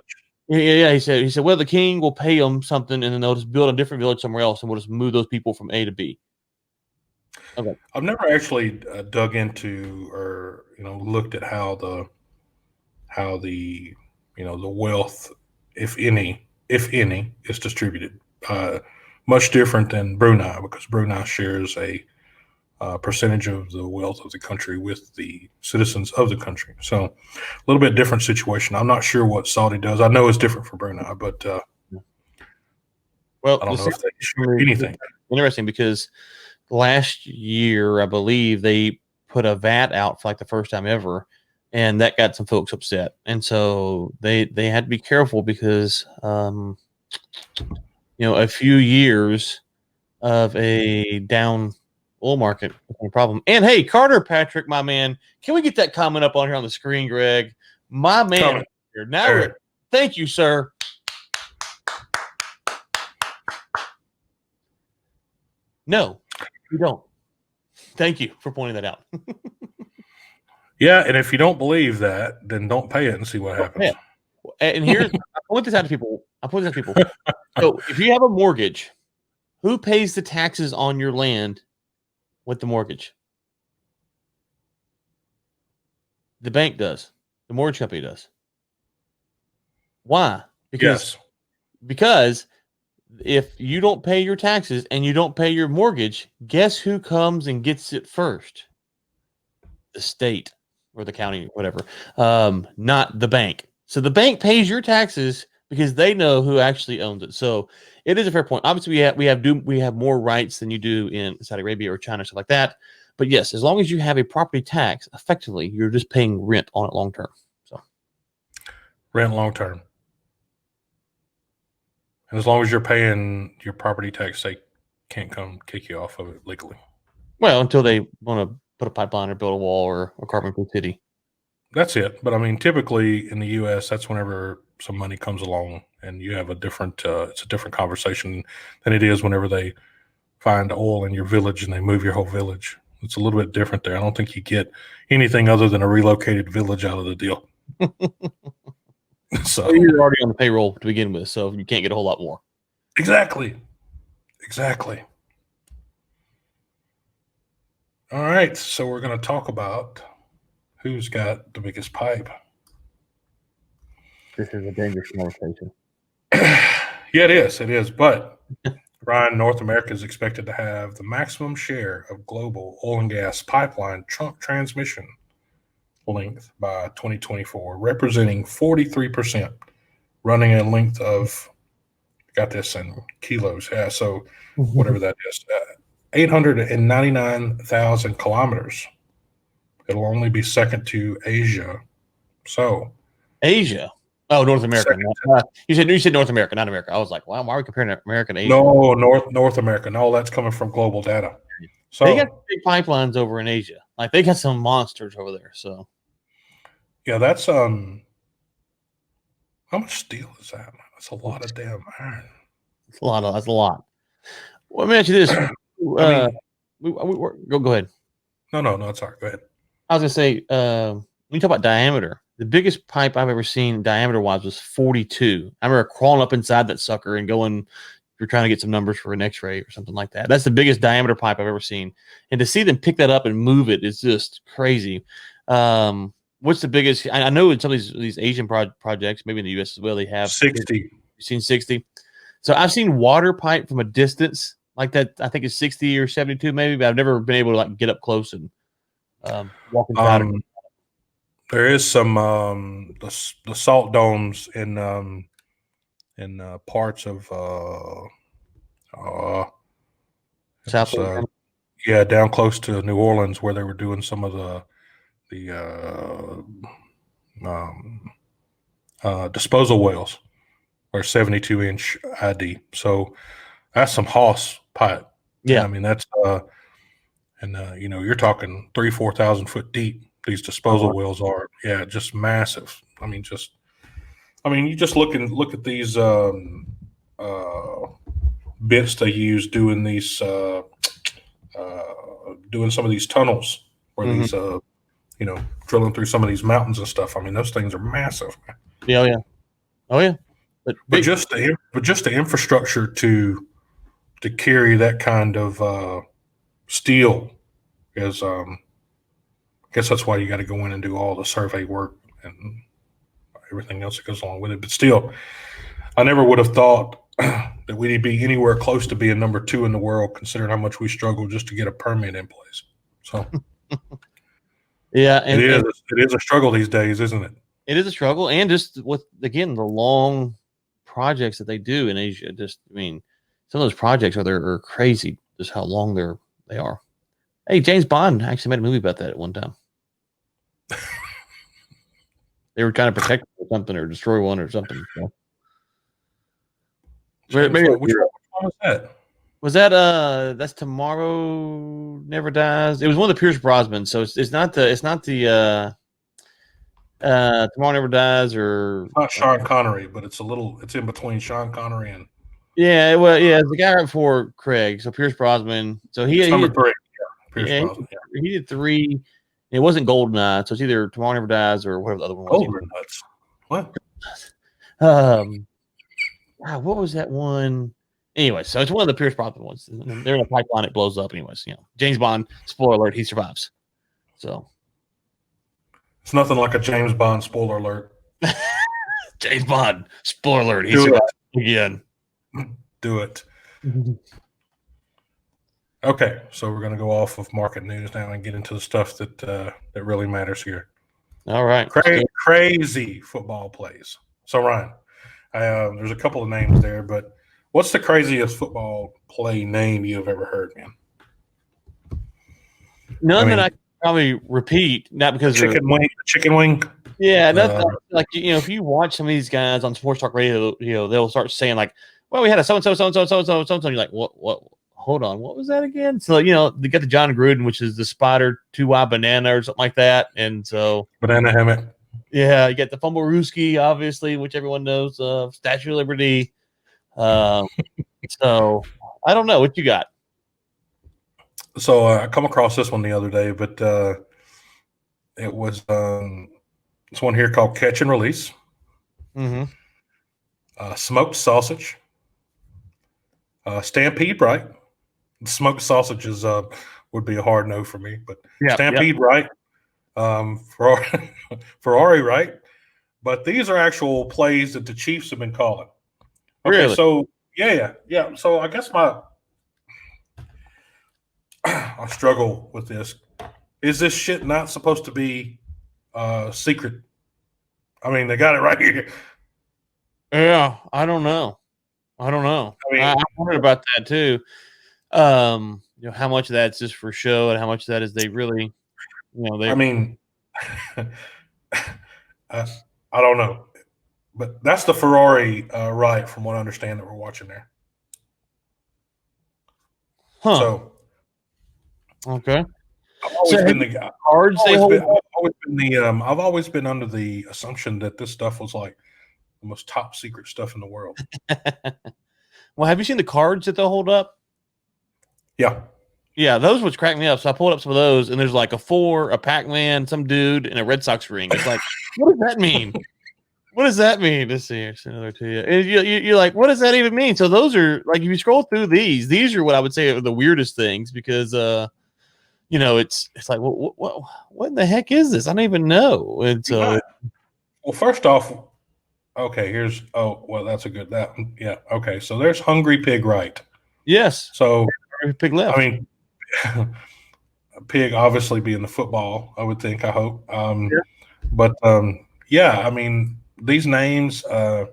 Yeah. He said, well, the king will pay them something, and then they'll just build a different village somewhere else, and we'll just move those people from A to B. Okay. I've never actually dug into or looked at how the the wealth, if any, is distributed. much different than Brunei, because Brunei shares a percentage of the wealth of the country with the citizens of the country. So a little bit different situation. I'm not sure what Saudi does. I know it's different for Brunei, but well, I don't know if they share is anything. interesting because last year, I believe they put a VAT out for like the first time ever, and that got some folks upset. And so they had to be careful because a few years of a down oil market became a problem. And hey, Carter Patrick, my man, can we get that comment up on here on the screen, Greg? My man, here now. Thank you, sir. No, you don't. Thank you for pointing that out. Yeah, and if you don't believe that, then don't pay it and see what happens. Yeah. And here's I point this out to people. So if you have a mortgage, who pays the taxes on your land with the mortgage? The bank does. The mortgage company does. Why? Because if you don't pay your taxes and you don't pay your mortgage, guess who comes and gets it first? The state or the county, whatever. Not the bank. So the bank pays your taxes because they know who actually owns it. So it is a fair point. Obviously, we have more rights than you do in Saudi Arabia or China, stuff like that. But yes, as long as you have a property tax, effectively, you're just paying rent on it long term. So rent long term. And as long as you're paying your property tax, they can't come kick you off of it legally. Well, until they want to put a pipeline or build a wall or a carbon-free city. That's it. But I mean, typically in the U.S., that's whenever some money comes along and you have a different, it's a different conversation than it is whenever they find oil in your village and they move your whole village. It's a little bit different there. I don't think you get anything other than a relocated village out of the deal. So you're already on the payroll to begin with, so you can't get a whole lot more. Exactly. All right, so we're going to talk about who's got the biggest pipe. This is a dangerous conversation. Yeah, it is. But Ryan, North America is expected to have the maximum share of global oil and gas pipeline trunk transmission length by 2024, representing 43%, running a length of, got this in kilos, yeah, so whatever that is, 899,000 kilometers. It'll only be second to Asia. So Asia? Oh, North America. You said North America, not America. I was like, wow, why are we comparing America to Asia? No, North America. No, that's coming from global data. So they got big pipelines over in Asia. Like they got some monsters over there. So yeah, that's how much steel is that? That's a lot of damn iron. That's a lot. Well, let me ask you this. Go ahead. No, it's all right. Go ahead. I was gonna say, when you talk about diameter, the biggest pipe I've ever seen diameter-wise was 42. I remember crawling up inside that sucker and going, you're trying to get some numbers for an X-ray or something like that. That's the biggest diameter pipe I've ever seen. And to see them pick that up and move it is just crazy. What's the biggest? I know in some of these Asian projects, maybe in the U.S. as well, they have 60. You've seen 60. So I've seen water pipe from a distance like that. I think it's 60 or 72 maybe, but I've never been able to like get up close and walk inside. There is some the salt domes in parts of South down close to New Orleans where they were doing some of the disposal wells are 72-inch ID. So that's some Hoss pipe. Yeah, I mean that's you're talking 3,000-4,000 foot deep. These disposal wells are just massive. You just look at these bits they use doing these doing some of these tunnels where these drilling through some of these mountains and stuff. I mean, those things are massive. Yeah. But just the infrastructure to carry that kind of steel is I guess that's why you got to go in and do all the survey work and everything else that goes along with it. But still, I never would have thought that that we'd be anywhere close to being number 2 in the world, considering how much we struggle just to get a permit in place. So, yeah, it is a struggle these days, isn't it? It is a struggle, and just with again the long projects that they do in Asia. Just, I mean, some of those projects are crazy. Just how long they are. Hey, James Bond actually made a movie about that at one time. They were kind of protected or something, or destroy one or something. So. Maybe which one was that? Was that that's Tomorrow Never Dies? It was one of the Pierce Brosnan, so it's not the Tomorrow Never Dies, or it's not Sean Connery, but it's in between Sean Connery and it's the guy right before Craig. So Pierce Brosnan. So he number did, 3. Yeah, Pierce Brosnan. He did 3. It wasn't Goldeneye, so it's either Tomorrow Never Dies or whatever the other one was. Golden Nuts. What? What was that one? Anyway, so it's one of the Pierce Brosnan ones. They're in a pipeline, it blows up. Anyways, James Bond, spoiler alert, he survives. So it's nothing like a James Bond spoiler alert. James Bond, spoiler alert, he survives again. Do it. Okay, so we're going to go off of market news now and get into the stuff that really matters here. All right. Crazy football plays. So, Ryan, there's a couple of names there, but what's the craziest football play name you've ever heard, man? None that I can probably repeat, not because chicken wing. Yeah, like if you watch some of these guys on sports talk radio, they'll start saying like, "Well, we had a so and so." You're like, "What? Hold on, what was that again?" So they got the John Gruden, which is the spider 2Y banana or something like that, and so banana hammock. Yeah, you got the fumble Ruski, obviously, which everyone knows of. Statue of Liberty. So I don't know what you got. So I come across this one the other day, but it was this one here called Catch and Release. Mm-hmm. Smoked sausage. Stampede Right. Smoked sausages would be a hard no for me, but Stampede Right. Ferrari Right. But these are actual plays that the Chiefs have been calling. Okay, really? So yeah. So I guess I struggle with this. Is this shit not supposed to be secret? I mean, they got it right here. Yeah, I don't know. I wondered about that too. How much of that's just for show and how much of that is they really, I mean, I don't know, but that's the Ferrari right, from what I understand, that we're watching there. Huh. So, okay. I've always been the guy. I've always been under the assumption that this stuff was like the most top secret stuff in the world. Well, have you seen the cards that they'll hold up? Yeah, those would crack me up. So I pulled up some of those, and there's like a 4, a Pac-Man, some dude, and a Red Sox ring. It's like, what does that mean? What does that mean? Let's see. Here's another to you. And you're like, what does that even mean? So those are like, if you scroll through these are what I would say are the weirdest things, because it's like, what in the heck is this? I don't even know. And so, well, first off, okay, that's a good okay. So there's Hungry Pig Right. Yes. So Pig left. I mean, Pig obviously being the football, I would think. I hope. But I mean, these names. But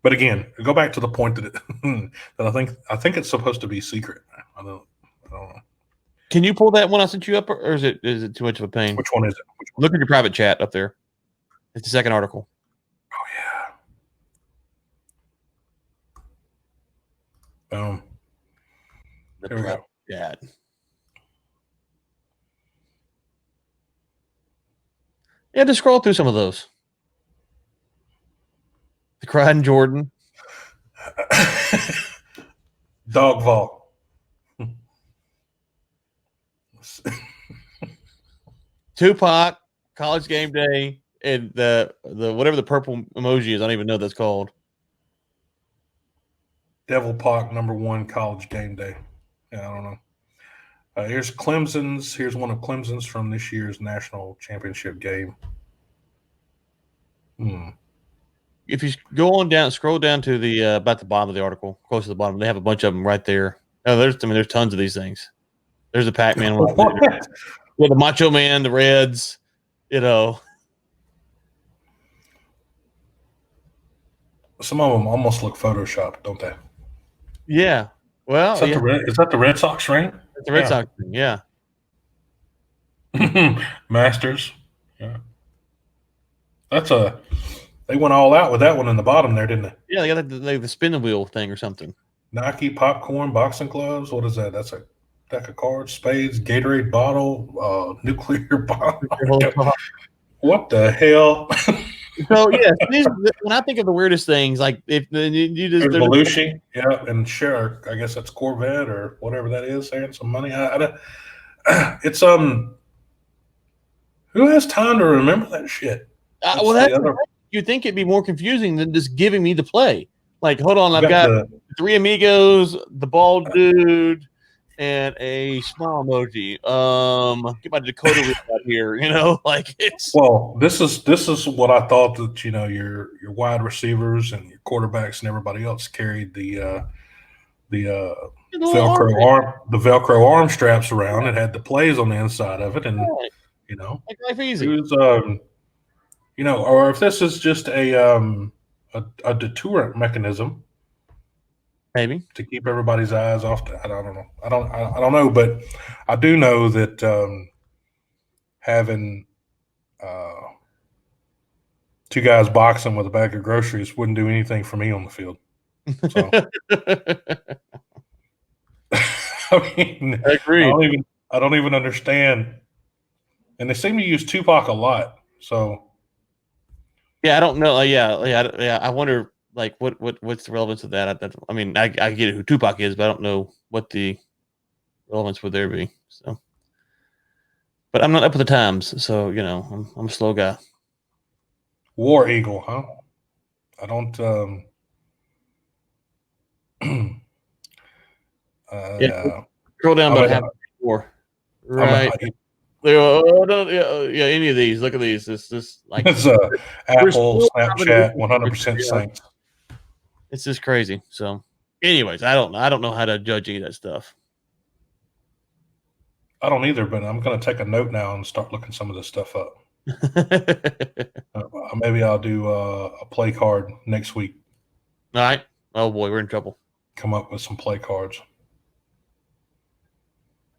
again, go back to the point that that I think it's supposed to be secret. I don't know. Can you pull that one I sent you up, or is it too much of a pain? Which one is it? Look at your private chat up there. It's the second article. Oh yeah. There we go. Yeah. Yeah, just scroll through some of those. The Crying Jordan. Dogval. Tupac, College Game Day, and the whatever the purple emoji is, I don't even know what that's called. Devil Park #1 College Game Day. Yeah, I don't know. Here's Clemson's. Here's one of Clemson's from this year's national championship game. if you go on down, scroll down to the about the bottom of the article, close to the bottom, they have a bunch of them right there. Oh, there's tons of these things. There's a Pac-Man one. Yeah, the Macho Man, the Reds, you know. Some of them almost look photoshopped, don't they? Yeah. Well, is that the Red Sox ring? It's the Red Sox ring, yeah. Masters. Yeah. They went all out with that one in the bottom there, didn't they? Yeah, they got the spin the wheel thing or something. Nike popcorn, boxing gloves. What is that? That's a deck of cards, spades, Gatorade bottle, nuclear bomb. What the hell? So yeah, when I think of the weirdest things, like if you just Belushi, yeah, and sure, I guess that's Corvette or whatever that is, saying some money. It's who has time to remember that shit? You think it'd be more confusing than just giving me the play. Like, hold on, I've got the three amigos, the bald dude, and a smile emoji. Get my decoder ring out here, like it's. Well, this is what I thought that your wide receivers and your quarterbacks and everybody else carried the Velcro arm straps around. It had the plays on the inside of it, and Make life easy. It was or if this is just a deterrent mechanism. Maybe to keep everybody's eyes off that. I don't know. I don't know, but I do know that having two guys boxing with a bag of groceries wouldn't do anything for me on the field. So. I mean, I agree. I don't even understand. And they seem to use Tupac a lot. So. Yeah, I don't know. Yeah. I wonder. Like what's the relevance of that? I mean, I get who Tupac is, but I don't know what the relevance would there be. So, but I'm not up with the times, so I'm a slow guy. War Eagle, huh? I don't. Scroll down about half war. Right. Yeah, any of these. Look at these. This like it's Apple, Snapchat, 100% Saints. It's just crazy. So, anyways, I don't know how to judge any of that stuff. I don't either, but I'm going to take a note now and start looking some of this stuff up. Maybe I'll do a play card next week. All right. Oh boy, we're in trouble. Come up with some play cards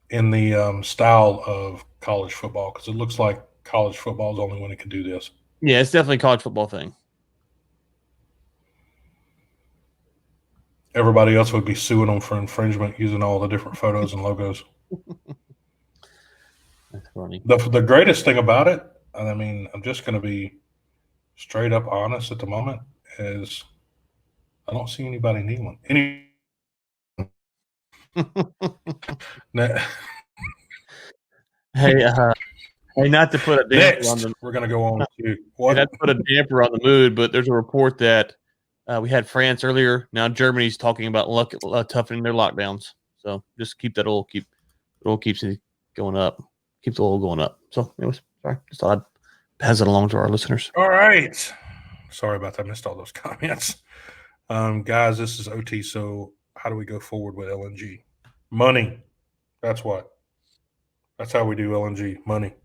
in the style of college football, because it looks like college football is the only one that can do this. Yeah, it's definitely a college football thing. Everybody else would be suing them for infringement using all the different photos and logos. That's funny. The greatest thing about it, and I mean, I'm just going to be straight up honest at the moment, is I don't see anybody kneeling. Hey, not to put a damper on the. We're going to go on to what? Not to put a damper on the mood, but there's a report that we had France earlier. Now Germany's talking about toughening their lockdowns. So just keep that keeps it going up. Keeps the oil going up. So anyways, sorry. Just thought I'd pass it along to our listeners. All right. Sorry about that. I missed all those comments. Guys, this is OT. So how do we go forward with LNG? Money. That's what. That's how we do LNG. Money.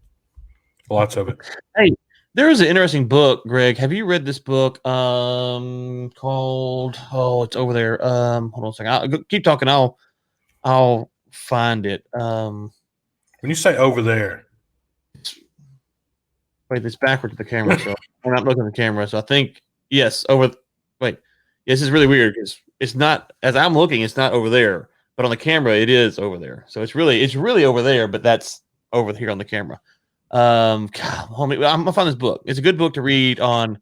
Lots of it. Hey, there is an interesting book, Greg. Have you read this book called? Oh, it's over there. Hold on a second. I'll keep talking. I'll find it. When you say over there, wait, it's backward to the camera, so we're not looking at the camera. So I think yes, over. Wait, this is really weird because it's not as I'm looking. It's not over there, but on the camera, it is over there. So it's really over there, but that's over here on the camera. God, homie, I'm gonna find this book. It's a good book to read on.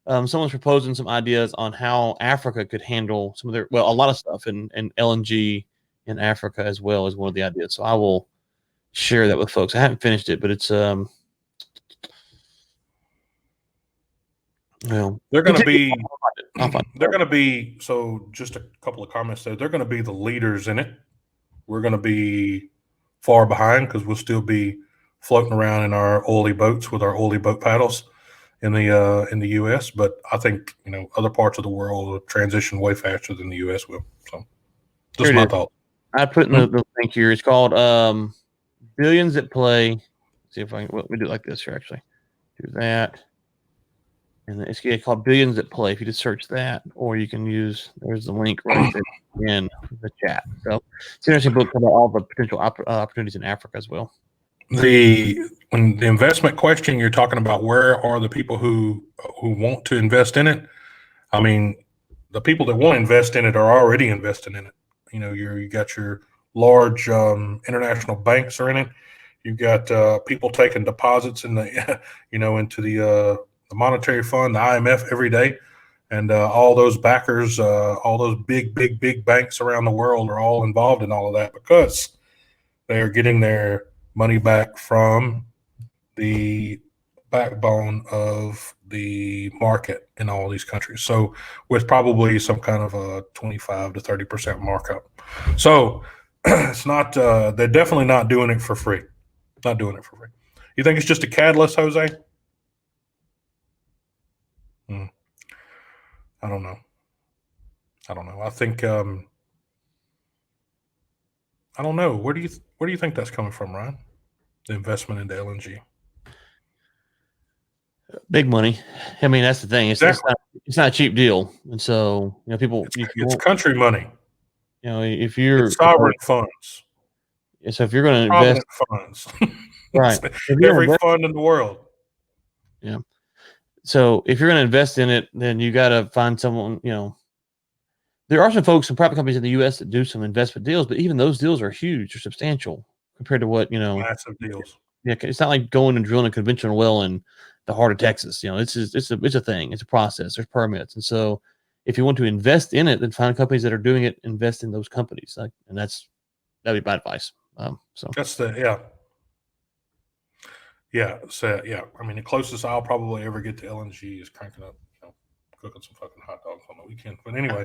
Someone's proposing some ideas on how Africa could handle some of a lot of stuff, and LNG in Africa as well is one of the ideas. So I will share that with folks. I haven't finished it, but it's they're going to be so just a couple of comments there. They're going to be the leaders in it. We're going to be far behind because we'll still be floating around in our oily boats with our oily boat paddles in the U.S., but I think other parts of the world will transition way faster than the U.S. will. So, just my thought. I put in the link here. It's called Billions at Play. Let's see if I can. Let me do it like this here. Actually, do that, and it's called Billions at Play. If you just search that, or you can use. There's the link right there in the chat. So it's an interesting book about all the potential opportunities in Africa as well. When the investment question, you're talking about where are the people who want to invest in it. I mean, the people that want to invest in it are already investing in it. You got your large international banks are in it. You've got people taking deposits in the into the monetary fund, the IMF, every day, and all those backers, all those big banks around the world are all involved in all of that because they are getting their money back from the backbone of the market in all these countries. So with probably some kind of a 25 to 30% markup. So it's not, they're definitely not doing it for free. Not doing it for free. You think it's just a catalyst, Jose? I don't know. I think, I don't know. Where do you think that's coming from, Ryan? The investment into LNG. Big money. I mean, that's the thing. It's not a cheap deal, and so people. It's country money. If you're sovereign funds. So if you're going to invest funds, right? Every fund in the world. Yeah. So if you're going to invest in it, then you got to find someone. There are some folks, some private companies in the U.S. that do some investment deals, but even those deals are huge or substantial compared to what massive deals. Yeah, it's not like going and drilling a conventional well in the heart of Texas. It's a thing. It's a process. There's permits, and so if you want to invest in it, then find companies that are doing it. Invest in those companies, and that'd be my advice. So that's So I mean, the closest I'll probably ever get to LNG is cranking up, cooking some fucking hot dogs on the weekend. But anyway,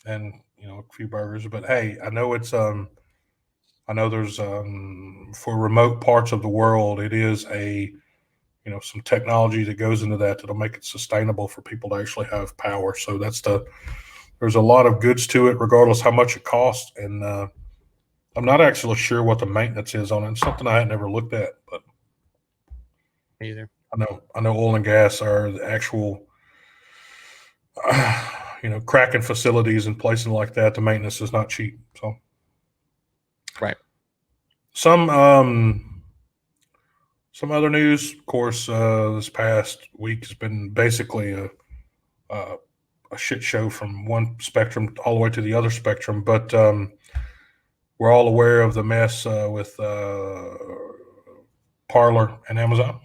and a few burgers. But hey, I know it's I know there's for remote parts of the world, it is some technology that goes into that'll make it sustainable for people to actually have power. So there's a lot of goods to it, regardless how much it costs. And I'm not actually sure what the maintenance is on it. It's something I had never looked at, but either. I know oil and gas are the actual, cracking facilities and places like that. The maintenance is not cheap. So, right. Some other news, of course, this past week has been basically a shit show from one spectrum all the way to the other spectrum. But we're all aware of the mess with Parler and Amazon.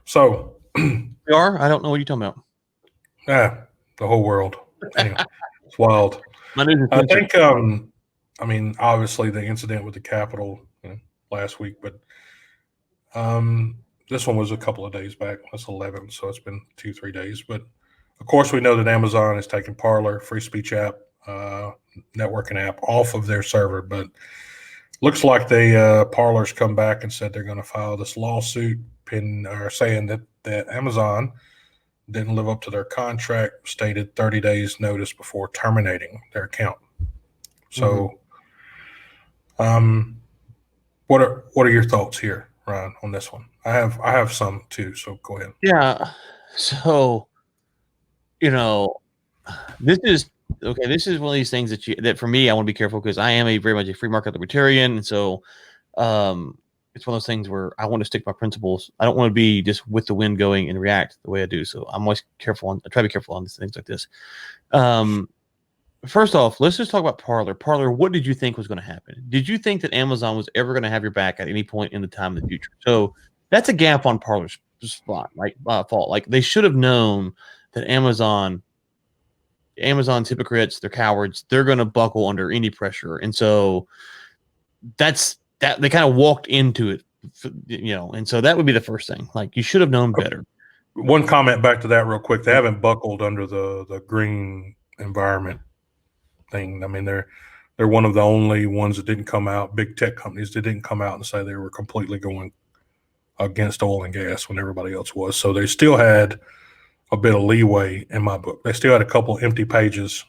So we are. I don't know what you're talking about. The whole world. Anyway, it's wild. I think. I mean, obviously the incident with the Capitol last week, but this one was a couple of days back. That's 11, so it's been 2-3 days. But of course, we know that Amazon is taking Parler, free speech app, networking app, off of their server. But looks like Parler's come back and said they're going to file this lawsuit, saying that Amazon didn't live up to their contract, stated 30 days notice before terminating their account. So, what are your thoughts here, Ryan, on this one? I have some too, so go ahead. Yeah. So, this is okay. This is one of these things that for me, I want to be careful because I am very much a free market libertarian, and so it's one of those things where I want to stick to my principles. I don't want to be just with the wind going and react the way I do. So I'm always careful. I try to be careful on these things like this. First off, let's just talk about Parler. Parler, what did you think was going to happen? Did you think that Amazon was ever going to have your back at any point in the time in the future? So that's a gap on Parler's fault. Like they should have known that Amazon's hypocrites, they're cowards, they're going to buckle under any pressure. And so that's that they kind of walked into it, and so that would be the first thing. Like you should have known better. One comment back to that real quick. They haven't buckled under the green environment thing. I mean, they're one of the only ones that didn't come out, big tech companies that didn't come out and say they were completely going against oil and gas when everybody else was. So they still had a bit of leeway in my book. They still had a couple empty pages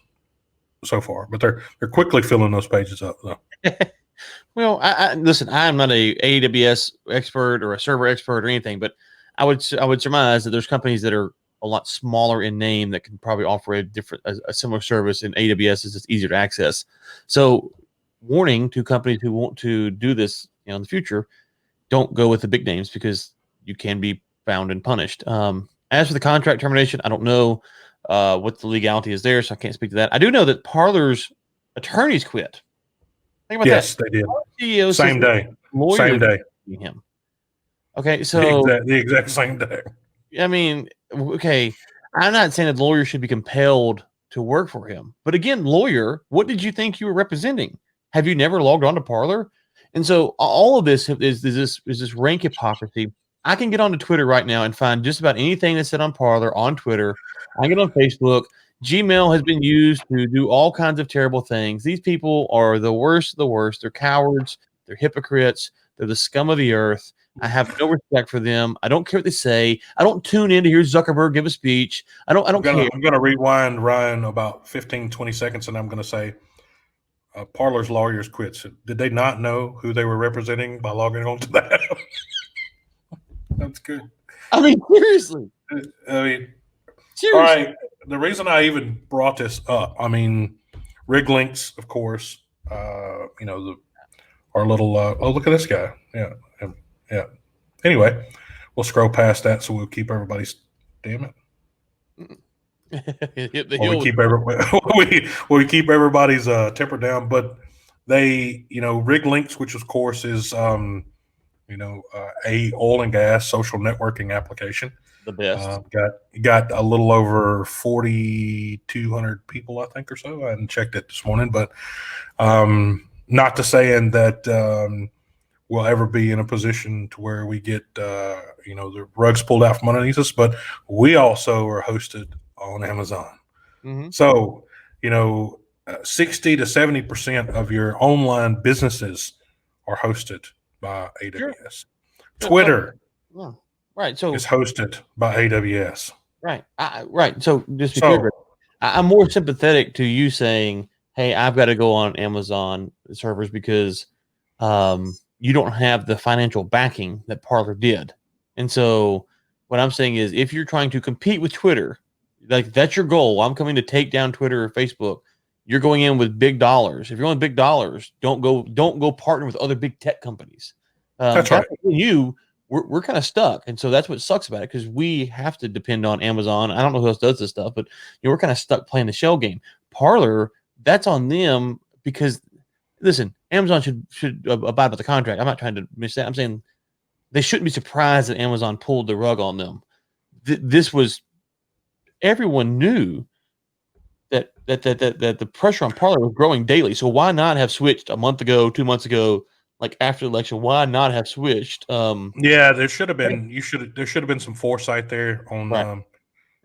so far, but they're quickly filling those pages up though. Well, listen, I'm not a AWS expert or a server expert or anything, but I would surmise that there's companies that are a lot smaller in name that can probably offer a similar service in AWS is just easier to access. So, warning to companies who want to do this, in the future, don't go with the big names because you can be found and punished. As for the contract termination, I don't know what the legality is there, so I can't speak to that. I do know that Parler's attorneys quit. Think about yes, that. they did. CEO Same day. Same day. Him. Okay, so the exact same day. I mean, okay, I'm not saying that the lawyer should be compelled to work for him, but again, lawyer, what did you think you were representing? Have you never logged on to Parler? And so all of this is this rank hypocrisy. I can get onto Twitter right now and find just about anything that's said on Parler on Twitter. I can get on Facebook. Gmail has been used to do all kinds of terrible things. These people are the worst of the worst. They're cowards. They're hypocrites. They're the scum of the earth. I have no respect for them. I don't care what they say. I don't tune in to hear Zuckerberg give a speech. I don't care. I'm going to rewind Ryan about 15, 20 seconds, and I'm going to say Parler's lawyers quit. So did they not know who they were representing by logging on to that? That's good. I mean, seriously. Seriously. All right. The reason I even brought this up, Lynx, of course, our little, look at this guy. Yeah. Anyway, we'll scroll past that, so we'll keep everybody's, damn it. We keep everybody's temper down, but they, Lynx, which of course is, a oil and gas social networking application. The best. Got a little over 4,200 people, I think, or so. I hadn't checked it this morning, but not to saying that we'll ever be in a position to where we get the rugs pulled out from underneath us, but we also are hosted on Amazon. Mm-hmm. So 60 to 70% of your online businesses are hosted by AWS. Sure. Twitter. Yeah. Right. So is hosted by AWS. Right. Right. So just to be clear, I'm more sympathetic to you saying, "Hey, I've got to go on Amazon servers because you don't have the financial backing that Parler did." And so what I'm saying is, if you're trying to compete with Twitter, like that's your goal. I'm coming to take down Twitter or Facebook. You're going in with big dollars. If you're on big dollars, don't go partner with other big tech companies. That's right. We're kind of stuck, and so that's what sucks about it because we have to depend on Amazon. I don't know who else does this stuff, but we're kind of stuck playing the shell game. Parler, that's on them because listen, Amazon should abide by the contract. I'm not trying to miss that. I'm saying they shouldn't be surprised that Amazon pulled the rug on them. This was everyone knew that the pressure on Parler was growing daily. So why not have switched a month ago, 2 months ago? Like after the election, why not have switched? Yeah, there should have been. There should have been some foresight there on. Right.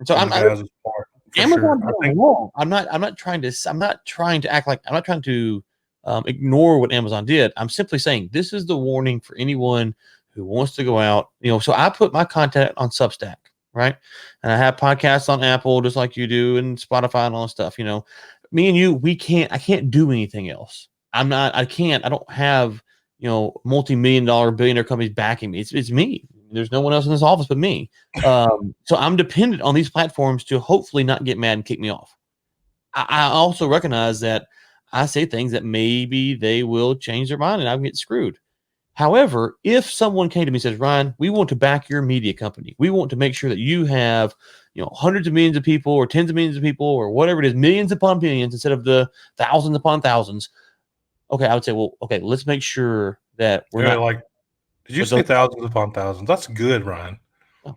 So Amazon. Sure. Wrong. I'm not trying to act like I'm not trying to ignore what Amazon did. I'm simply saying this is the warning for anyone who wants to go out. So I put my content on Substack, right, and I have podcasts on Apple just like you do, and Spotify and all that stuff. Me and you, I can't do anything else. I don't have multi-million-dollar billionaire companies backing me. It's me. There's no one else in this office but me. So I'm dependent on these platforms to hopefully not get mad and kick me off. I also recognize that I say things that maybe they will change their mind and I'll get screwed. However, if someone came to me and says, Ryan, we want to back your media company. We want to make sure that you have, hundreds of millions of people or tens of millions of people or whatever it is, millions upon millions instead of the thousands upon thousands. Okay, I would say, well, okay, let's make sure that we're not like. Did you say thousands upon thousands? That's good, Ryan. Oh,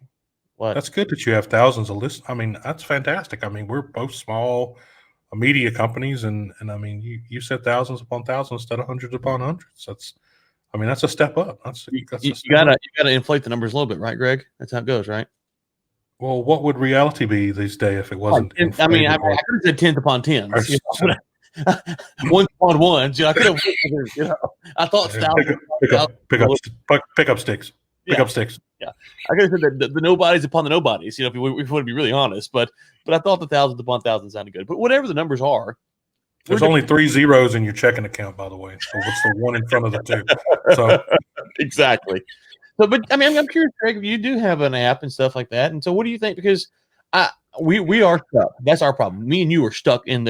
what? That's good that you have thousands of listeners. That's fantastic. We're both small media companies, and you said thousands upon thousands instead of hundreds upon hundreds. That's a step up. You gotta inflate the numbers a little bit, right, Greg? That's how it goes, right? Well, what would reality be these days if it wasn't? I could have said tens upon tens. Ones upon ones. I could have. I thought pick up sticks. Pick up sticks. Yeah, I could have said the nobodies upon the nobodies. If we want to be really honest, but I thought the thousands upon thousands sounded good. But whatever the numbers are, there's only 3 zeros in your checking account, by the way. So what's the one in front of the 2? So exactly. So, but I mean, I'm curious, Craig, if you do have an app and stuff like that. And so, what do you think? Because we are stuck. That's our problem. Me and you are stuck in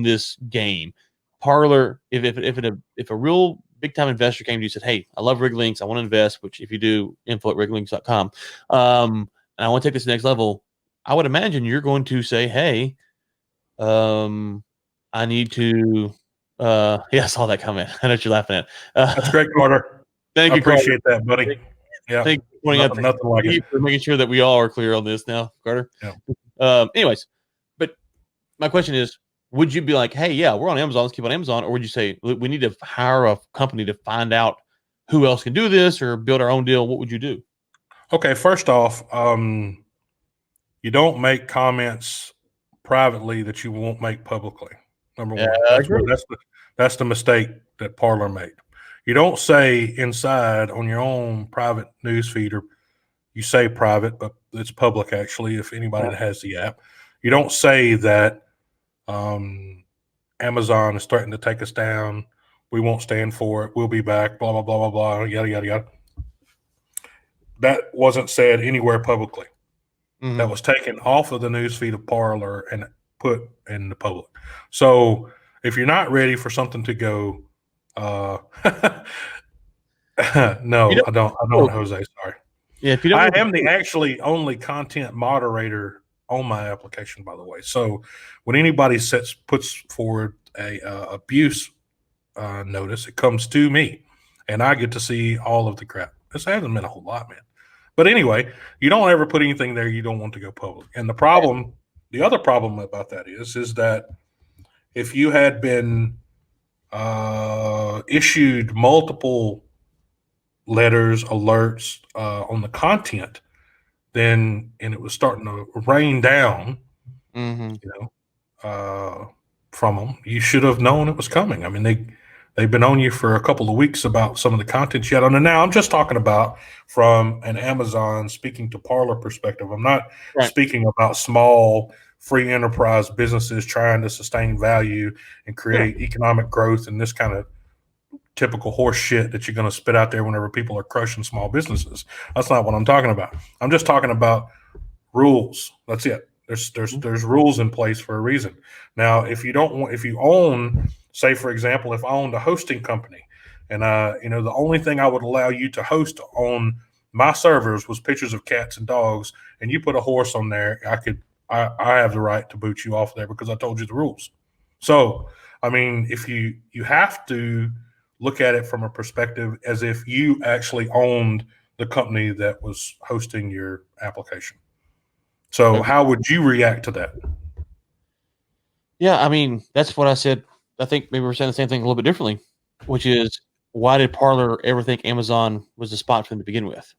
this game. Parler. If a real big time investor came to you and said, "Hey, I love Lynx. I want to invest," which if you do, info@riglynx.com. And I want to take this to the next level. I would imagine you're going to say, "Hey, I need to." Yeah, I saw that comment. I know what you're laughing at. That's great, Carter. Thank you. I appreciate that, buddy. Yeah, thank you for nothing like it. For making sure that we all are clear on this now, Carter. Yeah. Anyways, but my question is, would you be like, "Hey, yeah, we're on Amazon, let's keep on Amazon," or would you say we need to hire a company to find out who else can do this or build our own deal? What would you do? Okay, first off, you don't make comments privately that you won't make publicly. Number one, that's the mistake that Parler made. You don't say inside on your own private news feed, or you say private, but it's public actually. If anybody that has the app, you don't say that Amazon is threatening to take us down. We won't stand for it. We'll be back. Blah blah blah blah blah. Yada yada yada. That wasn't said anywhere publicly. Mm-hmm. That was taken off of the newsfeed of Parler and put in the public. So if you're not ready for something to go, no, I don't, Jose. Sorry. Yeah, if you don't, I am the actually only content moderator on my application, by the way. So when anybody puts forward a abuse notice, it comes to me, and I get to see all of the crap. This hasn't been a whole lot, man. But anyway, you don't ever put anything there you don't want to go public. And the other problem about that is that if you had been issued multiple letters, alerts on the content, and it was starting to rain down, from them, you should have known it was coming. I mean, they've been on you for a couple of weeks about some of the content you had on. And now I'm just talking about from an Amazon speaking to Parler perspective. I'm not speaking about small free enterprise businesses trying to sustain value and create economic growth and this kind of typical horse shit that you're going to spit out there whenever people are crushing small businesses. That's not what I'm talking about. I'm just talking about rules. That's it. There's rules in place for a reason. Now, if you own, say for example, if I owned a hosting company and the only thing I would allow you to host on my servers was pictures of cats and dogs, and you put a horse on there, I have the right to boot you off there because I told you the rules. So, I mean, if you have to look at it from a perspective as if you actually owned the company that was hosting your application. So how would you react to that? Yeah, I mean, that's what I said. I think maybe we're saying the same thing a little bit differently, which is, why did Parler ever think Amazon was the spot for them to begin with?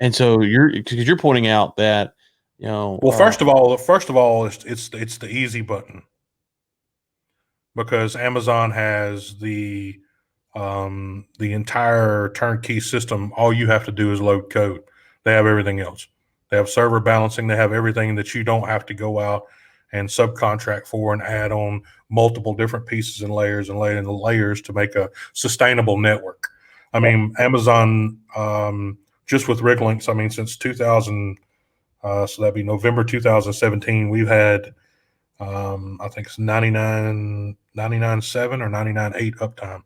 And so you're pointing out that, well, first of all, it's the easy button, because Amazon has the entire turnkey system. All you have to do is load code. They have everything else. They have server balancing. They have everything that you don't have to go out and subcontract for and add on multiple different pieces and layers to make a sustainable network. I mean, Amazon, just with Lynx, I mean, since 2000, so that'd be November 2017, we've had, I think it's 99.7 or 99.8 uptime.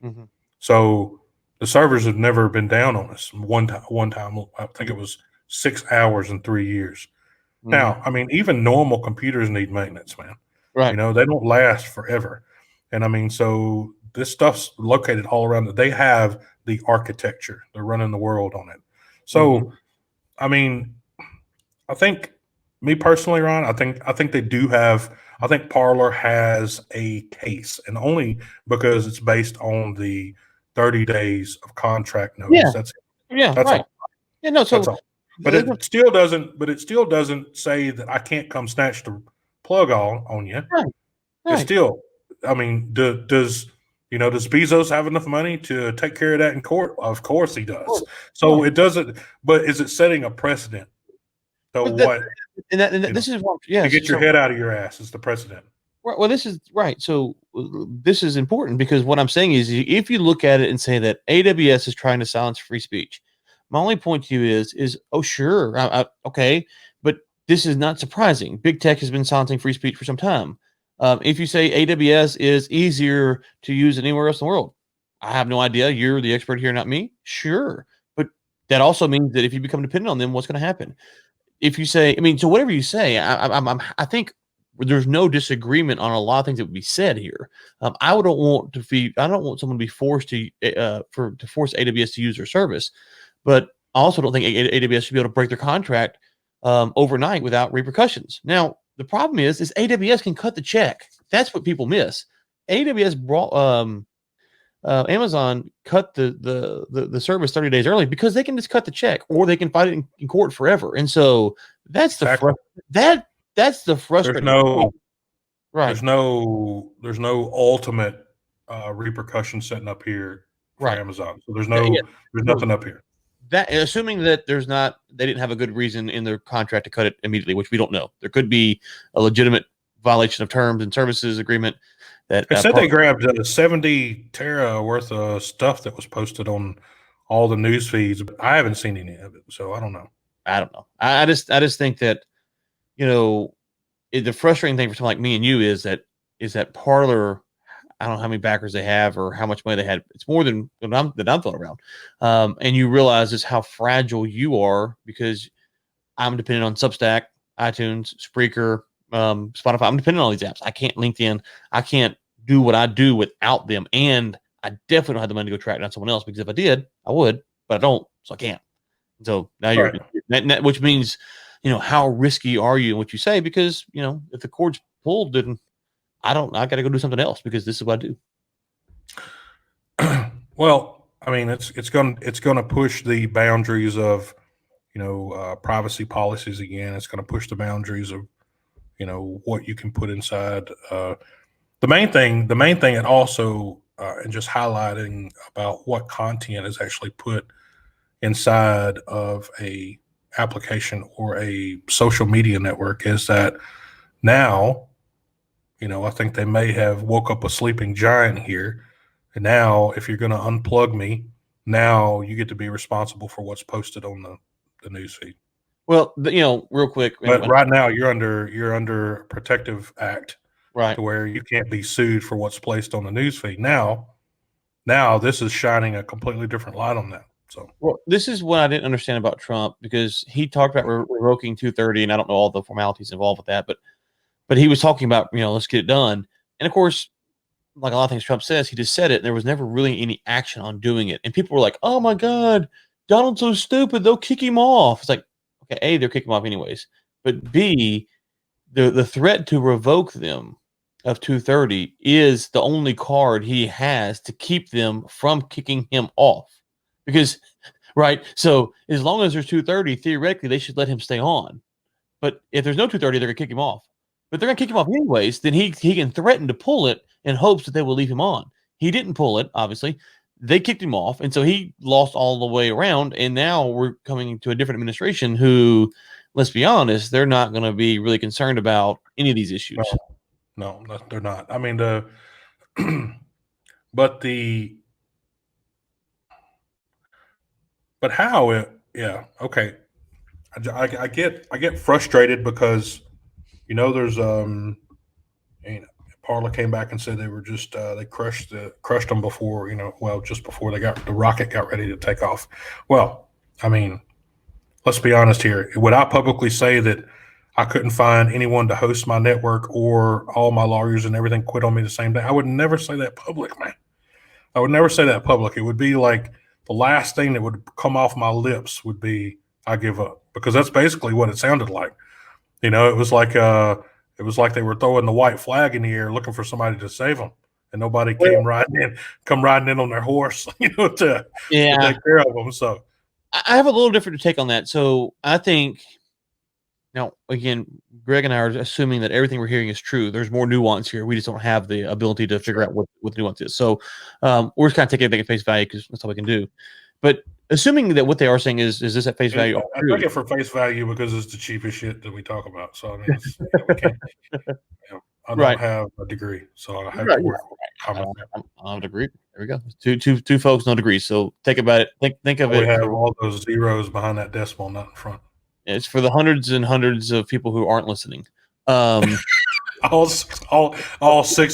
Mm-hmm. So the servers have never been down on us. One time, I think it was 6 hours in 3 years. Mm-hmm. Now, I mean, even normal computers need maintenance, man. Right. They don't last forever. And I mean, so this stuff's located all around it. They have the architecture. They're running the world on it. So, I mean, I think, me personally, Ron, I think they do have, I think Parler has a case, and only because it's based on the 30 days of contract notice. Yeah. That's right. all. Yeah, no, so that's all. But it still doesn't say that I can't come snatch the plug on you. Right. It's still, I mean, does Does Bezos have enough money to take care of that in court? Of course he does. Well, So right. it doesn't. But is it setting a precedent? So But that, what? this is what, To yes. get your So, head out of your ass is the precedent. well, this is right. So this is important because what I'm saying is, if you look at it and say that AWS is trying to silence free speech, my only point to you is, oh, sure, okay, but this is not surprising. Big tech has been silencing free speech for some time. If you say AWS is easier to use than anywhere else in the world, I have no idea. You're the expert here, not me. Sure, but that also means that if you become dependent on them, what's going to happen? If you say, I mean, so whatever you say, I think there's no disagreement on a lot of things that would be said here. I don't want I don't want someone to be forced to force AWS to use their service, but I also don't think AWS should be able to break their contract overnight without repercussions. Now, the problem is AWS can cut the check. That's what people miss. AWS brought Amazon cut the service 30 days early because they can just cut the check, or they can fight it in court forever. And so that's Exactly. that's the There's frustrating no right, there's no ultimate repercussion setting up here for right. Amazon. So there's Yeah, no, nothing up here. that assuming that they didn't have a good reason in their contract to cut it immediately, which we don't know. There could be a legitimate violation of terms and services agreement that It said they grabbed 70 tera worth of stuff that was posted on all the news feeds, but I haven't seen any of it, so I don't know. I don't know. I just think that, you know, the frustrating thing for someone like me and you is that Parler. I don't know how many backers they have or how much money they had. It's more than I'm throwing around, and you realize just how fragile you are because I'm dependent on Substack, iTunes, Spreaker, Spotify. I'm dependent on all these apps. I can't LinkedIn. I can't do what I do without them, and I definitely don't have the money to go track down someone else because if I did, I would, but I don't, so I can't. So now you're, Right. which means, how risky are you in what you say? Because if the cord's pulled, then I got to go do something else because this is what I do. Well, I mean, it's going to push the boundaries of privacy policies again. It's going to push the boundaries of what you can put inside. The main thing, it also and just highlighting about what content is actually put inside of a application or a social media network is that now, I think they may have woke up a sleeping giant here. And now, if you're going to unplug me, now you get to be responsible for what's posted on the news feed. Well, real quick, But right now, you're under a protective act, right? to where you can't be sued for what's placed on the news feed. Now this is shining a completely different light on that. So, Well, this is what I didn't understand about Trump because he talked about revoking 230, and I don't know all the formalities involved with that, but he was talking about let's get it done, and of course, like a lot of things Trump says, he just said it, and there was never really any action on doing it, and people were like, "Oh my God, Donald's so stupid, they'll kick him off." It's like, okay, A, they're kicking him off anyways, but B, the threat to revoke them of 230 is the only card he has to keep them from kicking him off. Because, right, so as long as there's 230, theoretically they should let him stay on. But if there's no 230, they're gonna kick him off. But they're gonna kick him off anyways. Then he can threaten to pull it in hopes that they will leave him on. He didn't pull it, obviously. They kicked him off, and so he lost all the way around. And now we're coming to a different administration who, let's be honest, they're not going to be really concerned about any of these issues. no, they're not. I mean, but how it, yeah, okay. I get frustrated because there's Parler came back and said they were just they crushed them before just before the rocket got ready to take off. Well, I mean, let's be honest here. Would I publicly say that I couldn't find anyone to host my network, or all my lawyers and everything quit on me the same day? I would never say that public, man. I would never say that public. It would be like the last thing that would come off my lips would be, I give up, because that's basically what it sounded like. It was like they were throwing the white flag in the air, looking for somebody to save them, and nobody come riding in on their horse, to take care of them. So I have a little different take on that. So I think Now, again, Greg and I are assuming that everything we're hearing is true. There's more nuance here. We just don't have the ability to figure out what nuance is. So we're just kind of taking everything at face value because that's all we can do. But assuming that what they are saying is this at face value? I take it for face value because it's the cheapest shit that we talk about. So I mean, we can't. I don't have a degree, so I have to work. I don't agree. There we go. Two folks, no degrees. So think about it. Think of it. We have all those zeros behind that decimal, not in front. It's for the hundreds and hundreds of people who aren't listening. All 6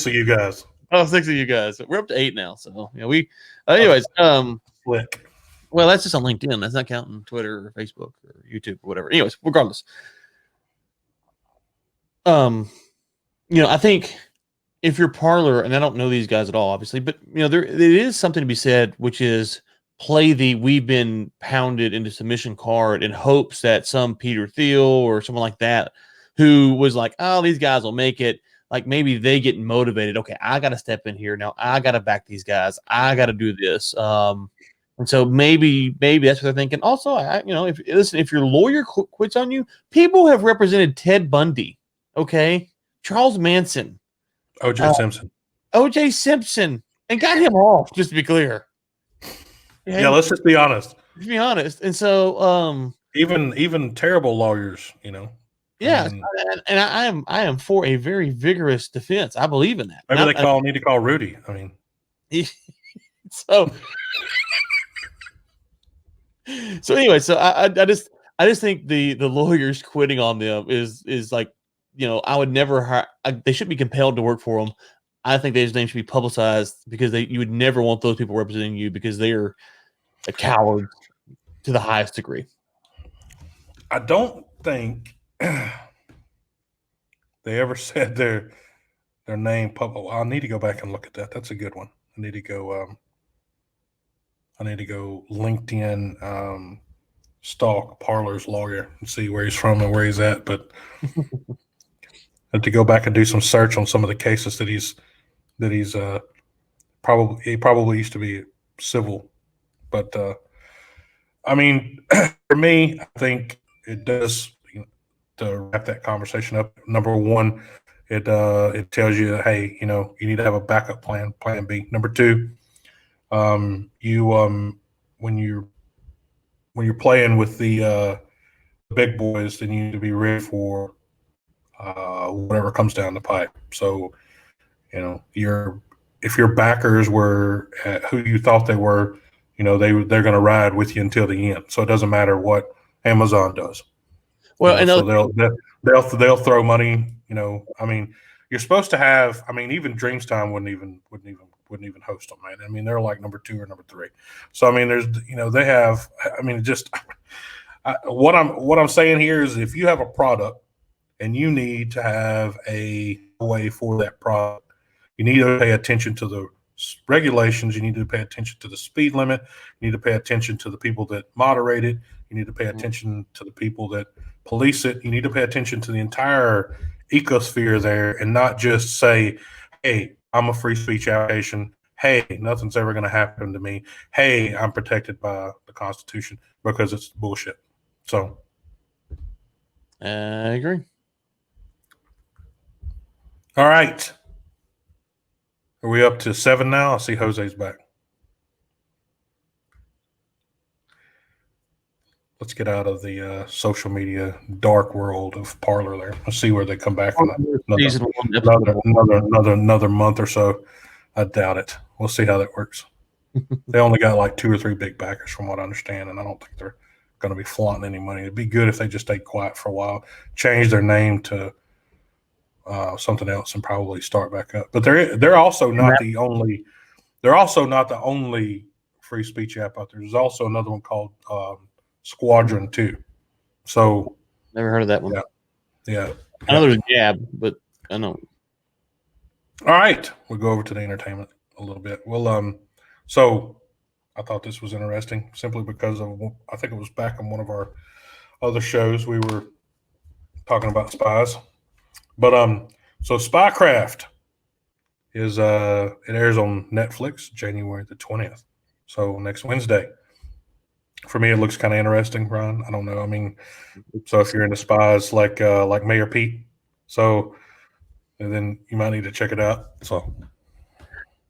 of you guys. All 6 of you guys. We're up to 8 now. So we. Anyways, Flick. Well, that's just on LinkedIn. That's not counting Twitter or Facebook or YouTube or whatever. Anyways, regardless. I think if you're Parler, and I don't know these guys at all, obviously, but there is something to be said, which is play the we've been pounded into submission card in hopes that some Peter Thiel or someone like that who was like, oh, these guys will make it. Like maybe they get motivated. Okay, I got to step in here now. I got to back these guys. I got to do this. And so maybe that's what they're thinking. Also, if your lawyer quits on you, people have represented Ted Bundy, okay, Charles Manson, O.J. Simpson, and got him off. Just to be clear. Okay? Yeah, let's just be honest. Let's be honest. And so, even terrible lawyers, Yeah, and I am for a very vigorous defense. I believe in that. Maybe they need to call Rudy. I mean, so. So anyway, so I just think the lawyers quitting on them is like, I would never they shouldn't be compelled to work for them. I think those names should be publicized because you would never want those people representing you because they're a coward to the highest degree. I don't think they ever said their name public. I'll need to go back and look at that. That's a good one. I need to go LinkedIn stalk Parler's lawyer and see where he's from and where he's at. But I have to go back and do some search on some of the cases that he's probably used to be civil. But I mean, for me, I think it does, to wrap that conversation up. Number one, it tells you, hey, you need to have a backup plan B. Number two, when you're playing with the big boys, then you need to be ready for whatever comes down the pipe. So, if your backers were at who you thought they were, they're going to ride with you until the end. So it doesn't matter what Amazon does. Well, so they'll throw money. I mean, you're supposed to have. I mean, even Dreamstime wouldn't even host them, man. I mean, they're like number 2 or number 3. So I mean, there's they have. I mean, just what I'm saying here is, if you have a product and you need to have a way for that product, you need to pay attention to the regulations. You need to pay attention to the speed limit. You need to pay attention to the people that moderate it. You need to pay attention to the people that police it. You need to pay attention to the entire ecosphere there, and not just say, hey, I'm a free speech application. Hey, nothing's ever going to happen to me. Hey, I'm protected by the Constitution, because it's bullshit. So I agree. All right. Are we up to 7 now? I see Jose's back. Let's get out of the social media dark world of Parler there. Let's see where they come back in another month or so. I doubt it. We'll see how that works. They only got like 2 or 3 big backers from what I understand, and I don't think they're going to be flaunting any money. It'd be good if they just stayed quiet for a while, change their name to something else, and probably start back up. But they're also not the only. They're also not the only free speech app out there. There's also another one called Squadron 2. So never heard of that one. Yeah. I know there's Gab, but I know. All right, we'll go over to the entertainment a little bit. Well, so I thought this was interesting simply because of, I think it was back on one of our other shows we were talking about spies. But so Spycraft is it airs on Netflix January the 20th. So next Wednesday. For me, it looks kind of interesting, Brian. I don't know. I mean, so if you're into spies like Mayor Pete, so and then you might need to check it out. So,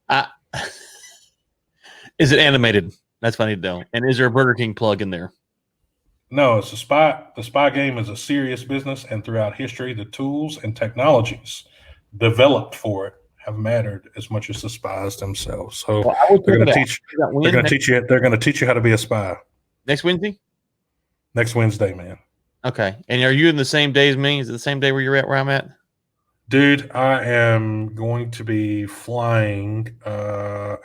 I, is it animated? That's funny though. And is there a Burger King plug in there? no, it's a spy. The spy game is a serious business, and throughout history, the tools and technologies developed for it have mattered as much as the spies themselves. So Well, I will they're check going it to out. teach. Is that They're when? going to teach you. They're going to teach you how to be a spy Next Wednesday? next Wednesday, man. Okay. And are you in the same day as me? Is it the same day where you're at where I'm at? Dude, I am going to be flying.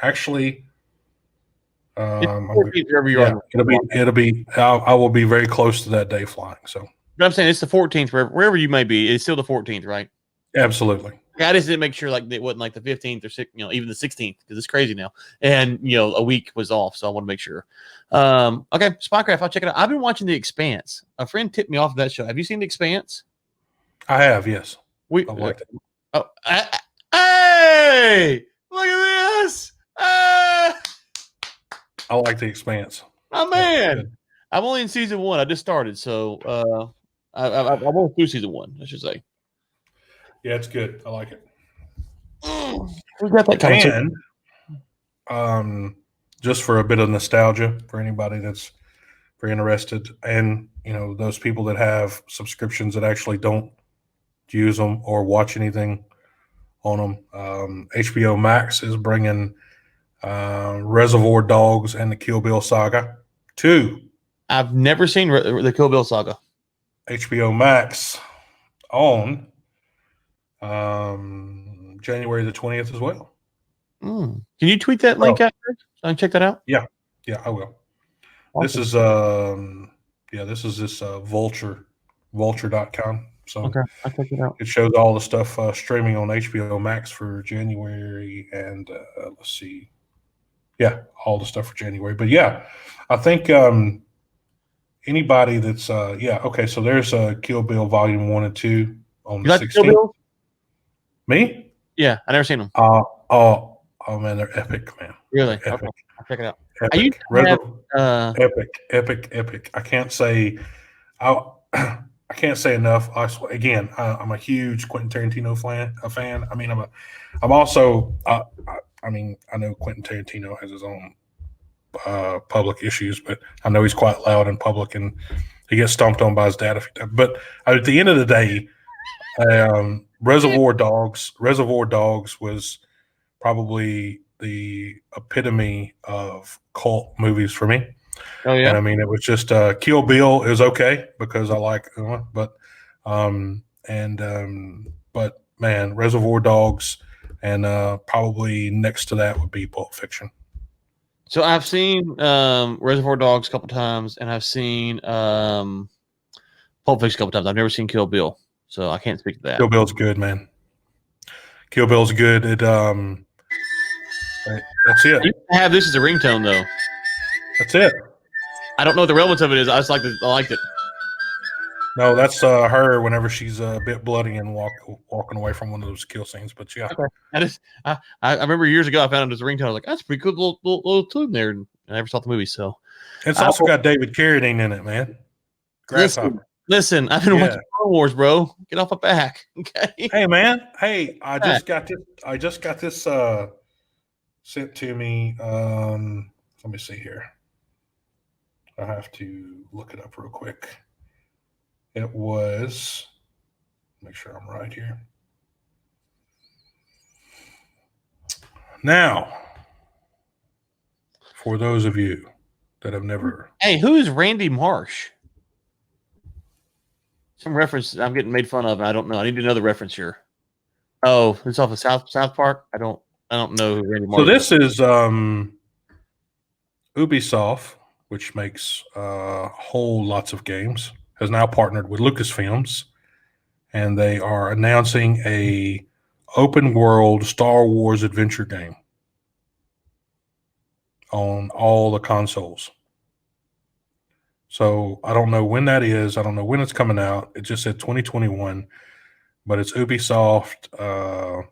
Actually, It's I'm 14th wherever you are. yeah. It'll be. I will be very close to that day flying. So But I'm saying it's the 14th, wherever you may be. It's still the 14th, right? absolutely. Yeah, I just didn't make sure like it wasn't like the 15th or even the 16th because it's crazy now. And a week was off, so I want to make sure. Okay, Spycraft, I'll check it out. I've been watching The Expanse. A friend tipped me off of that show. Have you seen The Expanse? I have, yes. We I've liked it. oh, hey, look at this! I like The Expanse. My Yeah, man. I'm only in season 1. I just started, so I'm only through season 1. I should say. yeah, it's good. I like it. We got that conversation. And just for a bit of nostalgia for anybody that's very interested, and those people that have subscriptions that actually don't use them or watch anything on them, HBO Max is bringing Reservoir Dogs and the Kill Bill Saga to I've never seen the Kill Bill saga. HBO Max on January the 20th as well. Can you tweet that link out there so I can check that out? Yeah, I will. Awesome. This is this vulture.com. So Okay, I'll check it out. it shows all the stuff streaming on HBO Max for January, and let's see. Yeah, all the stuff for January. But yeah, I think anybody that's okay, so there's Kill Bill Volume 1 and 2 on You the like Kill 16th. Bill? Me? Yeah, I never seen them. Oh man, they're epic, man. Really? They're epic. Okay, I'll check it out. Epic. Epic. I can't say I can't say enough. Again, I'm a huge Quentin Tarantino fan. I mean, I'm also I mean, I know Quentin Tarantino has his own public issues, but I know he's quite loud in public, and he gets stomped on by his dad a few times. But at the end of the day, Reservoir Dogs was probably the epitome of cult movies for me. Oh yeah. And I mean, it was just Kill Bill is okay because I like, but man, Reservoir Dogs, and probably next to that would be Pulp Fiction. So I've seen Reservoir Dogs a couple times, and I've seen Pulp Fiction a couple times. I've never seen Kill Bill, so I can't speak to that. Kill Bill's good, man. Kill Bill's good. That's it. You have this as a ringtone, though. That's it. I don't know what the relevance of it is. I liked it. No, that's her whenever she's a bit bloody and walking away from one of those kill scenes. But yeah, okay. I remember years ago I found it as a ringtone. I was like, that's a pretty good little tune there. And I never saw the movie, so it's also got David Carradine in it, man. Listen, I've been watching Star Wars, bro. Get off my back, okay? Hey, man. Hey, I just got this sent to me. Let me see here. I have to look it up real quick. It was, make sure I'm right here. Now, for those of you that have never. Hey, who's Randy Marsh? Some reference I'm getting made fun of, and I don't know. I need to know the reference here. Oh, it's off of South Park. I don't know who Randy Marsh So this is Ubisoft, which makes whole lots of games, has now partnered with Lucasfilms, and they are announcing a open world Star Wars adventure game on all the consoles. So I don't know when that is. I don't know when it's coming out. It just said 2021, but it's Ubisoft,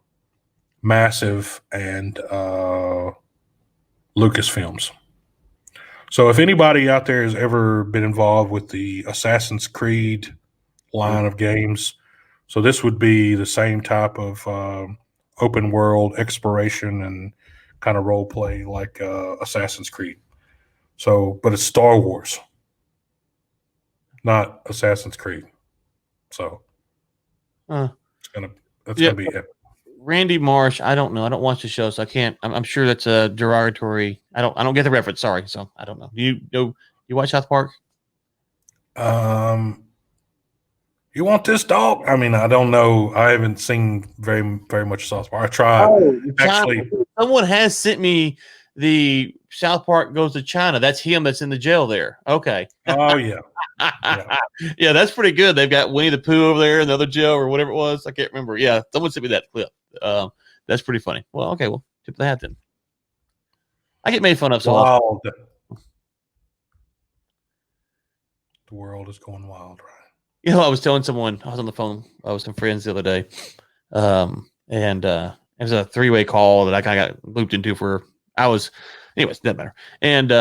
Massive, and Lucasfilms. So if anybody out there has ever been involved with the Assassin's Creed line of games, so this would be the same type of open world exploration and kind of role play like Assassin's Creed. So, but it's Star Wars, not Assassin's Creed. So that's gonna be epic. Randy Marsh. I don't know. I don't watch the show, so I can't. I'm sure that's a derogatory. I don't get the reference. Sorry. So I don't know. You watch South Park? You want this dog? I mean, I don't know. I haven't seen very much South Park. I tried. Actually, someone has sent me the South Park Goes to China. That's him. That's in the jail there. Okay. Oh yeah. Yeah, that's pretty good. They've got Winnie the Pooh over there in the other jail or whatever it was. I can't remember. Yeah, someone sent me that clip. That's pretty funny. Well, okay, well, tip the hat then. I get made fun of so often. The world is going wild, right? You know, I was telling someone, I was on the phone with some friends the other day, and it was a three-way call that I kind of got looped into anyways, doesn't matter. And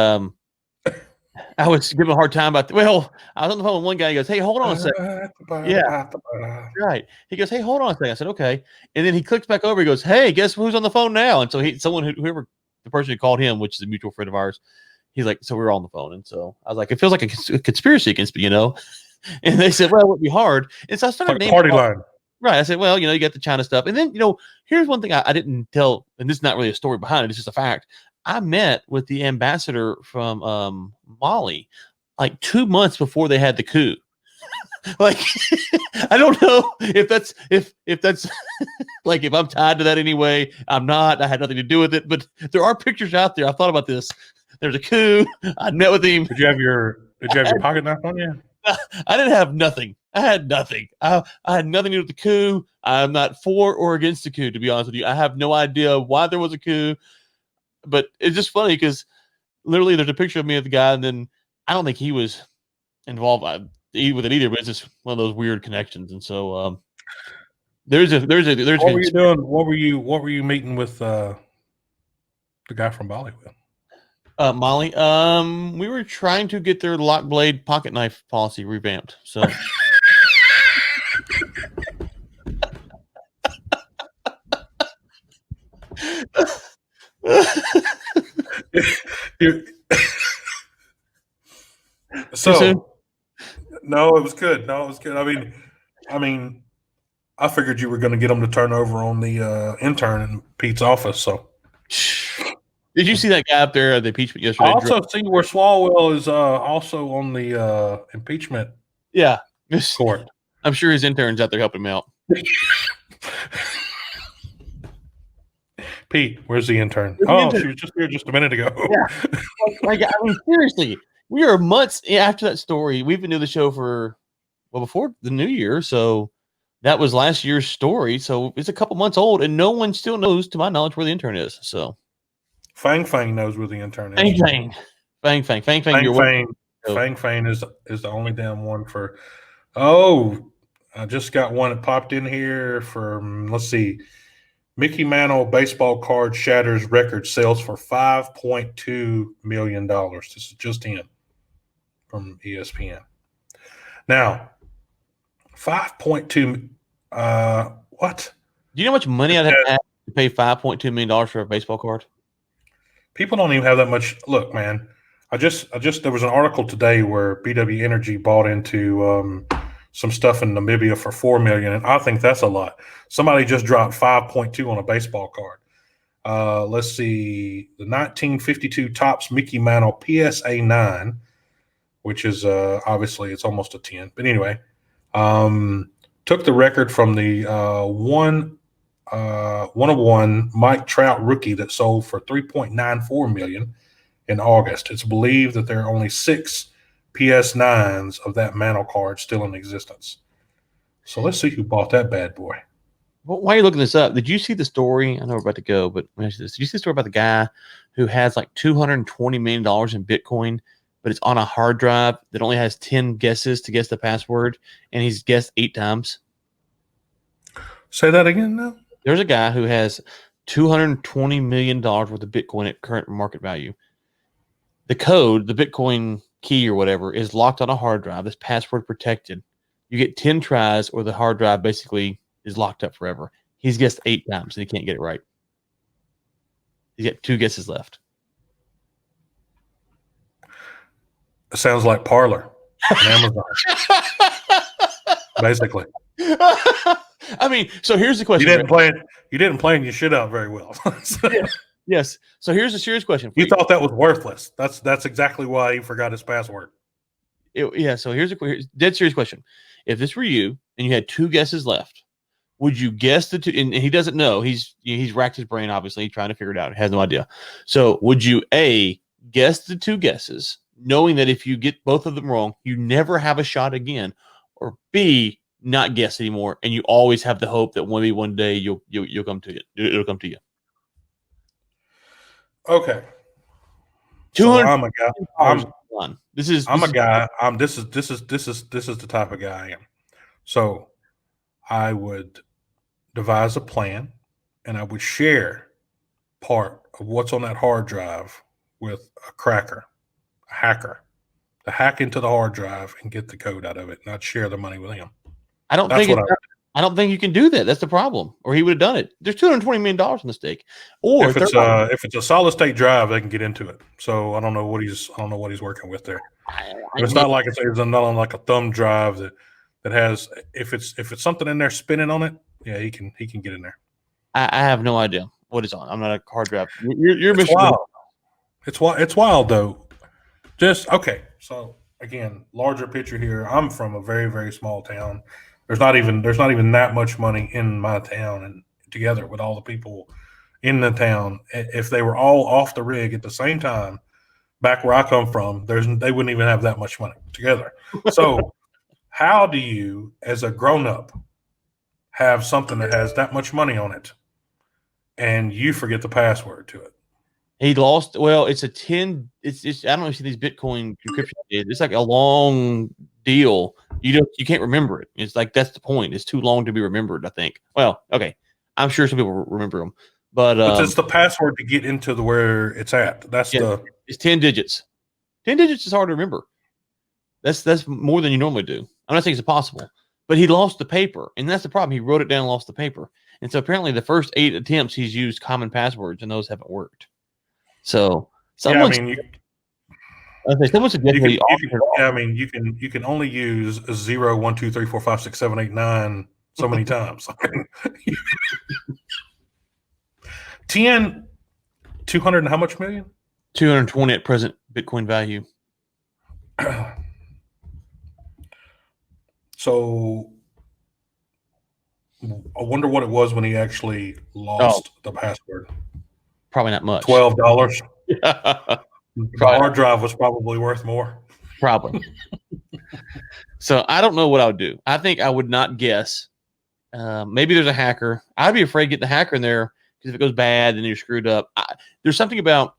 I was giving a hard time about, I was on the phone with one guy. He goes, "Hey, hold on a second." Yeah, right. He goes, "Hey, hold on a second." I said, "Okay." And then he clicks back over. He goes, "Hey, guess who's on the phone now?" And so whoever the person who called him, which is a mutual friend of ours, he's like, so we were all on the phone. And so I was like, it feels like a conspiracy against me, And they said, well, it would be hard. And so I started naming party line. Right. I said, well, you got the China stuff. And then, here's one thing I didn't tell, and this is not really a story behind it. It's just a fact. I met with the ambassador from Mali like 2 months before they had the coup. Like, I don't know if that's like, if I'm tied to that anyway. I'm not. I had nothing to do with it. But there are pictures out there. I thought about this. There's a coup. I met with him. Did you have your pocket knife on you? I didn't have nothing. I had nothing. I had nothing to do with the coup. I'm not for or against the coup, to be honest with you. I have no idea why there was a coup. But it's just funny because literally there's a picture of me with the guy, and then I don't think he was involved with it either, but it's just one of those weird connections. And so there's what were you doing? What were you meeting with the guy from Bollywood? Molly, we were trying to get their lock blade pocket knife policy revamped. So no, it was good. I mean, I figured you were going to get them to turn over on the intern in Pete's office. So, did you see that guy up there at the impeachment yesterday? I also see where Swalwell is also on the impeachment. Yeah, court. I'm sure his intern's out there helping him out. Pete, where's the intern? She was just here just a minute ago. Yeah. Seriously, we are months after that story. We've been doing the show before the new year, so that was last year's story. So it's a couple months old, and no one still knows, to my knowledge, where the intern is. So Fang knows where the intern is. Fang. Fang is the only damn one for. Oh, I just got one that popped in here from. Let's see. Mickey Mantle baseball card shatters record sales for $5.2 million. This is just in from ESPN. Now, 5.2. What? Do you know how much money I'd have to pay $5.2 million for a baseball card? People don't even have that much. Look, man, I just there was an article today where BW Energy bought into some stuff in Namibia for $4 million, and I think that's a lot. Somebody just dropped 5.2 on a baseball card. Let's see, the 1952 Topps Mickey Mantle PSA 9, which is obviously it's almost a 10, but anyway, took the record from the one of one Mike Trout rookie that sold for $3.94 million in August. It's believed that there are only 6 PS9s of that Mantle card still in existence. So let's see who bought that bad boy. Well, while you're looking this up, did you see the story? I know we're about to go, but did you see the story about the guy who has like $220 million in Bitcoin, but it's on a hard drive that only has 10 guesses to guess the password, and he's guessed 8 times? Say that again now. There's a guy who has $220 million worth of Bitcoin at current market value the code, the Bitcoin key or whatever, is locked on a hard drive. That's password protected. You get 10 tries, or the hard drive basically is locked up forever. He's guessed 8 times and he can't get it right. He's got 2 guesses left. It sounds like Parler on Amazon, basically. I mean, so here's the question. You didn't plan your shit out very well. Yeah. Yes. So here's a serious question. You thought that was worthless. That's exactly why he forgot his password. Yeah. So here's a dead serious question. If this were you and you had 2 guesses left, would you guess the 2? And he doesn't know. He's racked his brain, obviously, trying to figure it out. He has no idea. So would you A, guess the 2 guesses, knowing that if you get both of them wrong, you never have a shot again, or B, not guess anymore, and you always have the hope that maybe one day you'll come to it. It'll come to you. Okay. So I'm a guy. This is the type of guy I am. So I would devise a plan, and I would share part of what's on that hard drive with a hacker, to hack into the hard drive and get the code out of it, and I'd share the money with him. I don't think you can do that. That's the problem. Or he would have done it. There's $220 million on the stake. Or if it's a solid state drive, they can get into it. So I don't know what he's working with there. It's not like it's not on like a thumb drive that has, if it's something in there spinning on it, yeah, he can get in there. I have no idea what it's on. I'm not a hard drive. You're it's wild. It's wild though. Just okay. So again, larger picture here. I'm from a very, very small town. There's not even that much money in my town, and together with all the people in the town, if they were all off the rig at the same time, back where I come from, they wouldn't even have that much money together. So how do you, as a grown-up, have something that has that much money on it and you forget the password to it? He lost. Well, it's a 10. It's I don't know if you see these Bitcoin encryption. It's like a long deal. You can't remember it. It's like that's the point. It's too long to be remembered, I think. Well, okay. I'm sure some people remember them, but it's the password to get into where it's at. It's 10 digits. 10 digits is hard to remember. That's more than you normally do. I'm not saying it's impossible, but he lost the paper, and that's the problem. He wrote it down and lost the paper, and so apparently the first 8 attempts he's used common passwords, and those haven't worked. So someone you can only use 0, 1, 2, 3, 4, 5, 6, 7, 8, 9 so many times. 10, 200 and how much million? 220 at present Bitcoin value. So I wonder what it was when he actually lost the password. Probably not much. $12. The hard drive was probably worth more. Probably. So I don't know what I would do. I think I would not guess. Maybe there's a hacker. I'd be afraid to get the hacker in there because if it goes bad, then you're screwed up. There's something about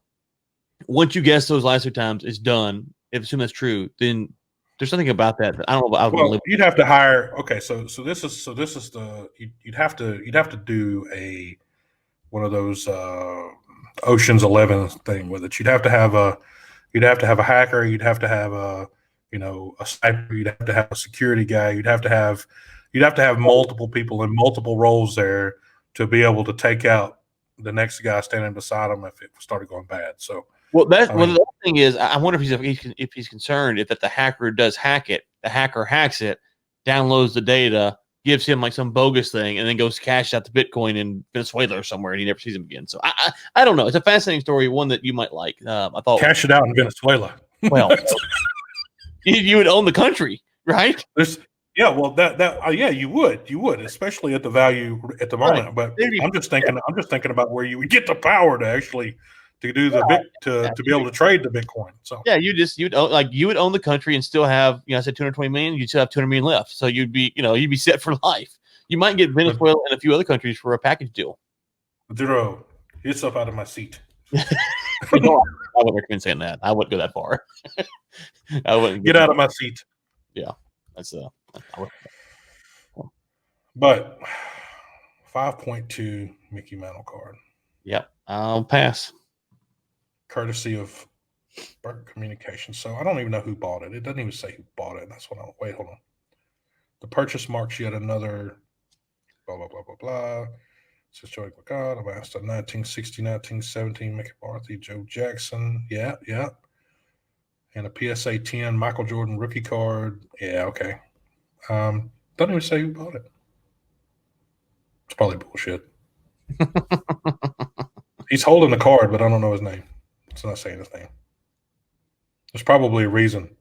once you guess those last 2 times, it's done. If assume that's true, then there's something about that I don't know. Well, you'd have to hire. Okay, so this is the you'd have to do one of those Ocean's 11 thing with it. You'd have to have a hacker. You'd have to have a sniper. You'd have to have a security guy. You'd have to have multiple people in multiple roles there to be able to take out the next guy standing beside him if it started going bad. So, well, the other thing is, I wonder if he's concerned if the hacker does hack it, the hacker hacks it, downloads the data, gives him like some bogus thing, and then goes cash out the Bitcoin in Venezuela or somewhere, and he never sees him again. So I don't know. It's a fascinating story, one that you might like. I thought cash it out in Venezuela. Well, you would own the country, right? You would, especially at the value at the moment. Right. But I'm just thinking about where you would get the power to actually to do to be able to trade the Bitcoin. So yeah, you would own the country and still have, I said 220 million, you'd still have 200 million left. So you'd be set for life. You might get Venezuela and a few other countries for a package deal. Duro, get yourself out of my seat. I wouldn't recommend saying that. I wouldn't go that far. I wouldn't get out of my seat. Yeah, that's But 5.2 Mickey Mantle card. Yep, I'll pass. Courtesy of Burke Communications. So I don't even know who bought it. It doesn't even say who bought it. That's what I wait. Hold on. The purchase marks yet another. Blah blah blah blah blah. Says Joey McGod. I've asked a 1960, 1917 Mickey Marthy, Joe Jackson. Yeah, yeah. And a PSA 10 Michael Jordan rookie card. Yeah, okay. Doesn't even say who bought it. It's probably bullshit. He's holding the card, but I don't know his name. It's not saying his name. There's probably a reason.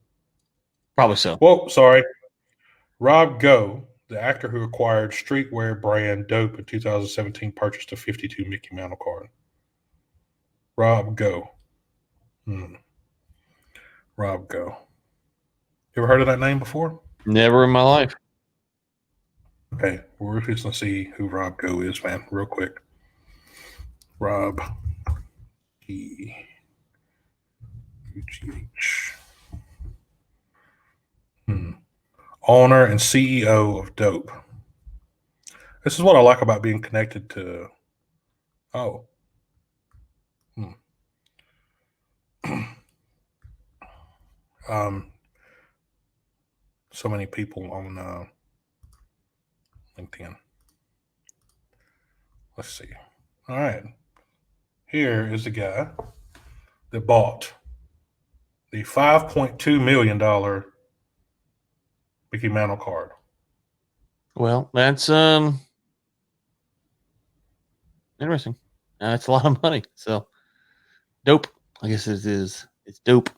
Probably so. Whoa, sorry. Rob Go, the actor who acquired streetwear brand Dope in 2017, purchased a 52 Mickey Mantle card. Rob Go. Rob Go. You ever heard of that name before? Never in my life. Okay, we're just going to see who Rob Go is, man, real quick. Rob E-U-G-H. Owner and CEO of Dope. This is what I like about being connected to. Oh. So many people on LinkedIn. Let's see. All right. Here is the guy that bought the $5.2 million Mickey Mantle card. Well, that's interesting. It's a lot of money. So dope. I guess it is. It's dope.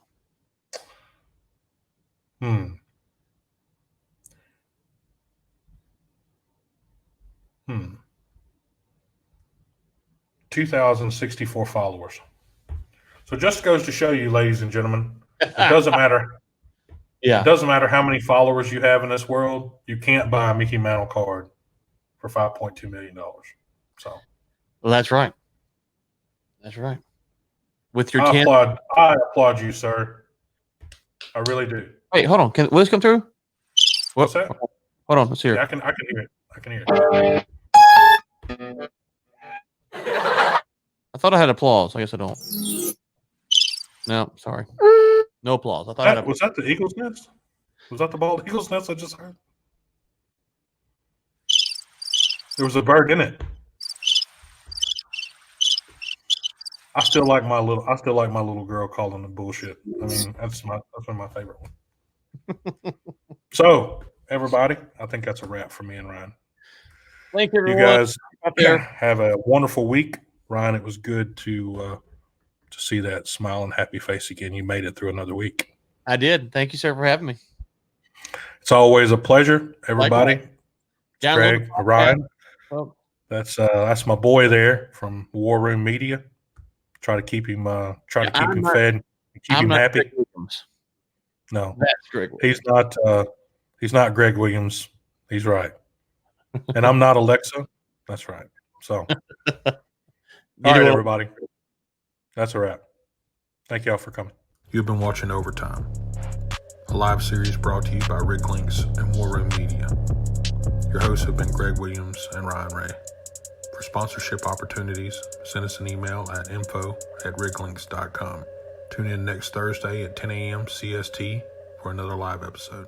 2,064 followers. So just goes to show you, ladies and gentlemen, it doesn't matter. Yeah. It doesn't matter how many followers you have in this world. You can't buy a Mickey Mantle card for $5.2 million. So, well, that's right. That's right. With your I applaud you, sir. I really do. Wait, hold on. Will this come through? What's that? Hold on. Let's hear it. Yeah, I can hear it. I can hear it. I thought I had applause. I guess I don't. No, sorry. No applause. I thought was that the eagle's nest? Was that the bald eagle's nest I just heard? There was a bird in it. I still like my little girl calling the bullshit. I mean, that's one of my favorite one. So, everybody, I think that's a wrap for me and Ryan. Thank you, everyone. You guys out there have a wonderful week. Ryan, it was good to see that smiling, happy face again. You made it through another week. I did. Thank you, sir, for having me. It's always a pleasure, everybody. Greg, Ryan. Oh. That's my boy there from War Room Media. Try to keep him fed, and keep him happy. No, that's Greg Williams. He's not Greg Williams. He's right. And I'm not Alexa. That's right. So, all right, everybody. That's a wrap. Thank y'all for coming. You've been watching Overtime, a live series brought to you by Rick Lynx and War Room Media. Your hosts have been Greg Williams and Ryan Ray. For sponsorship opportunities, send us an email at info@ricklinks.com. Tune in next Thursday at 10 a.m. CST for another live episode.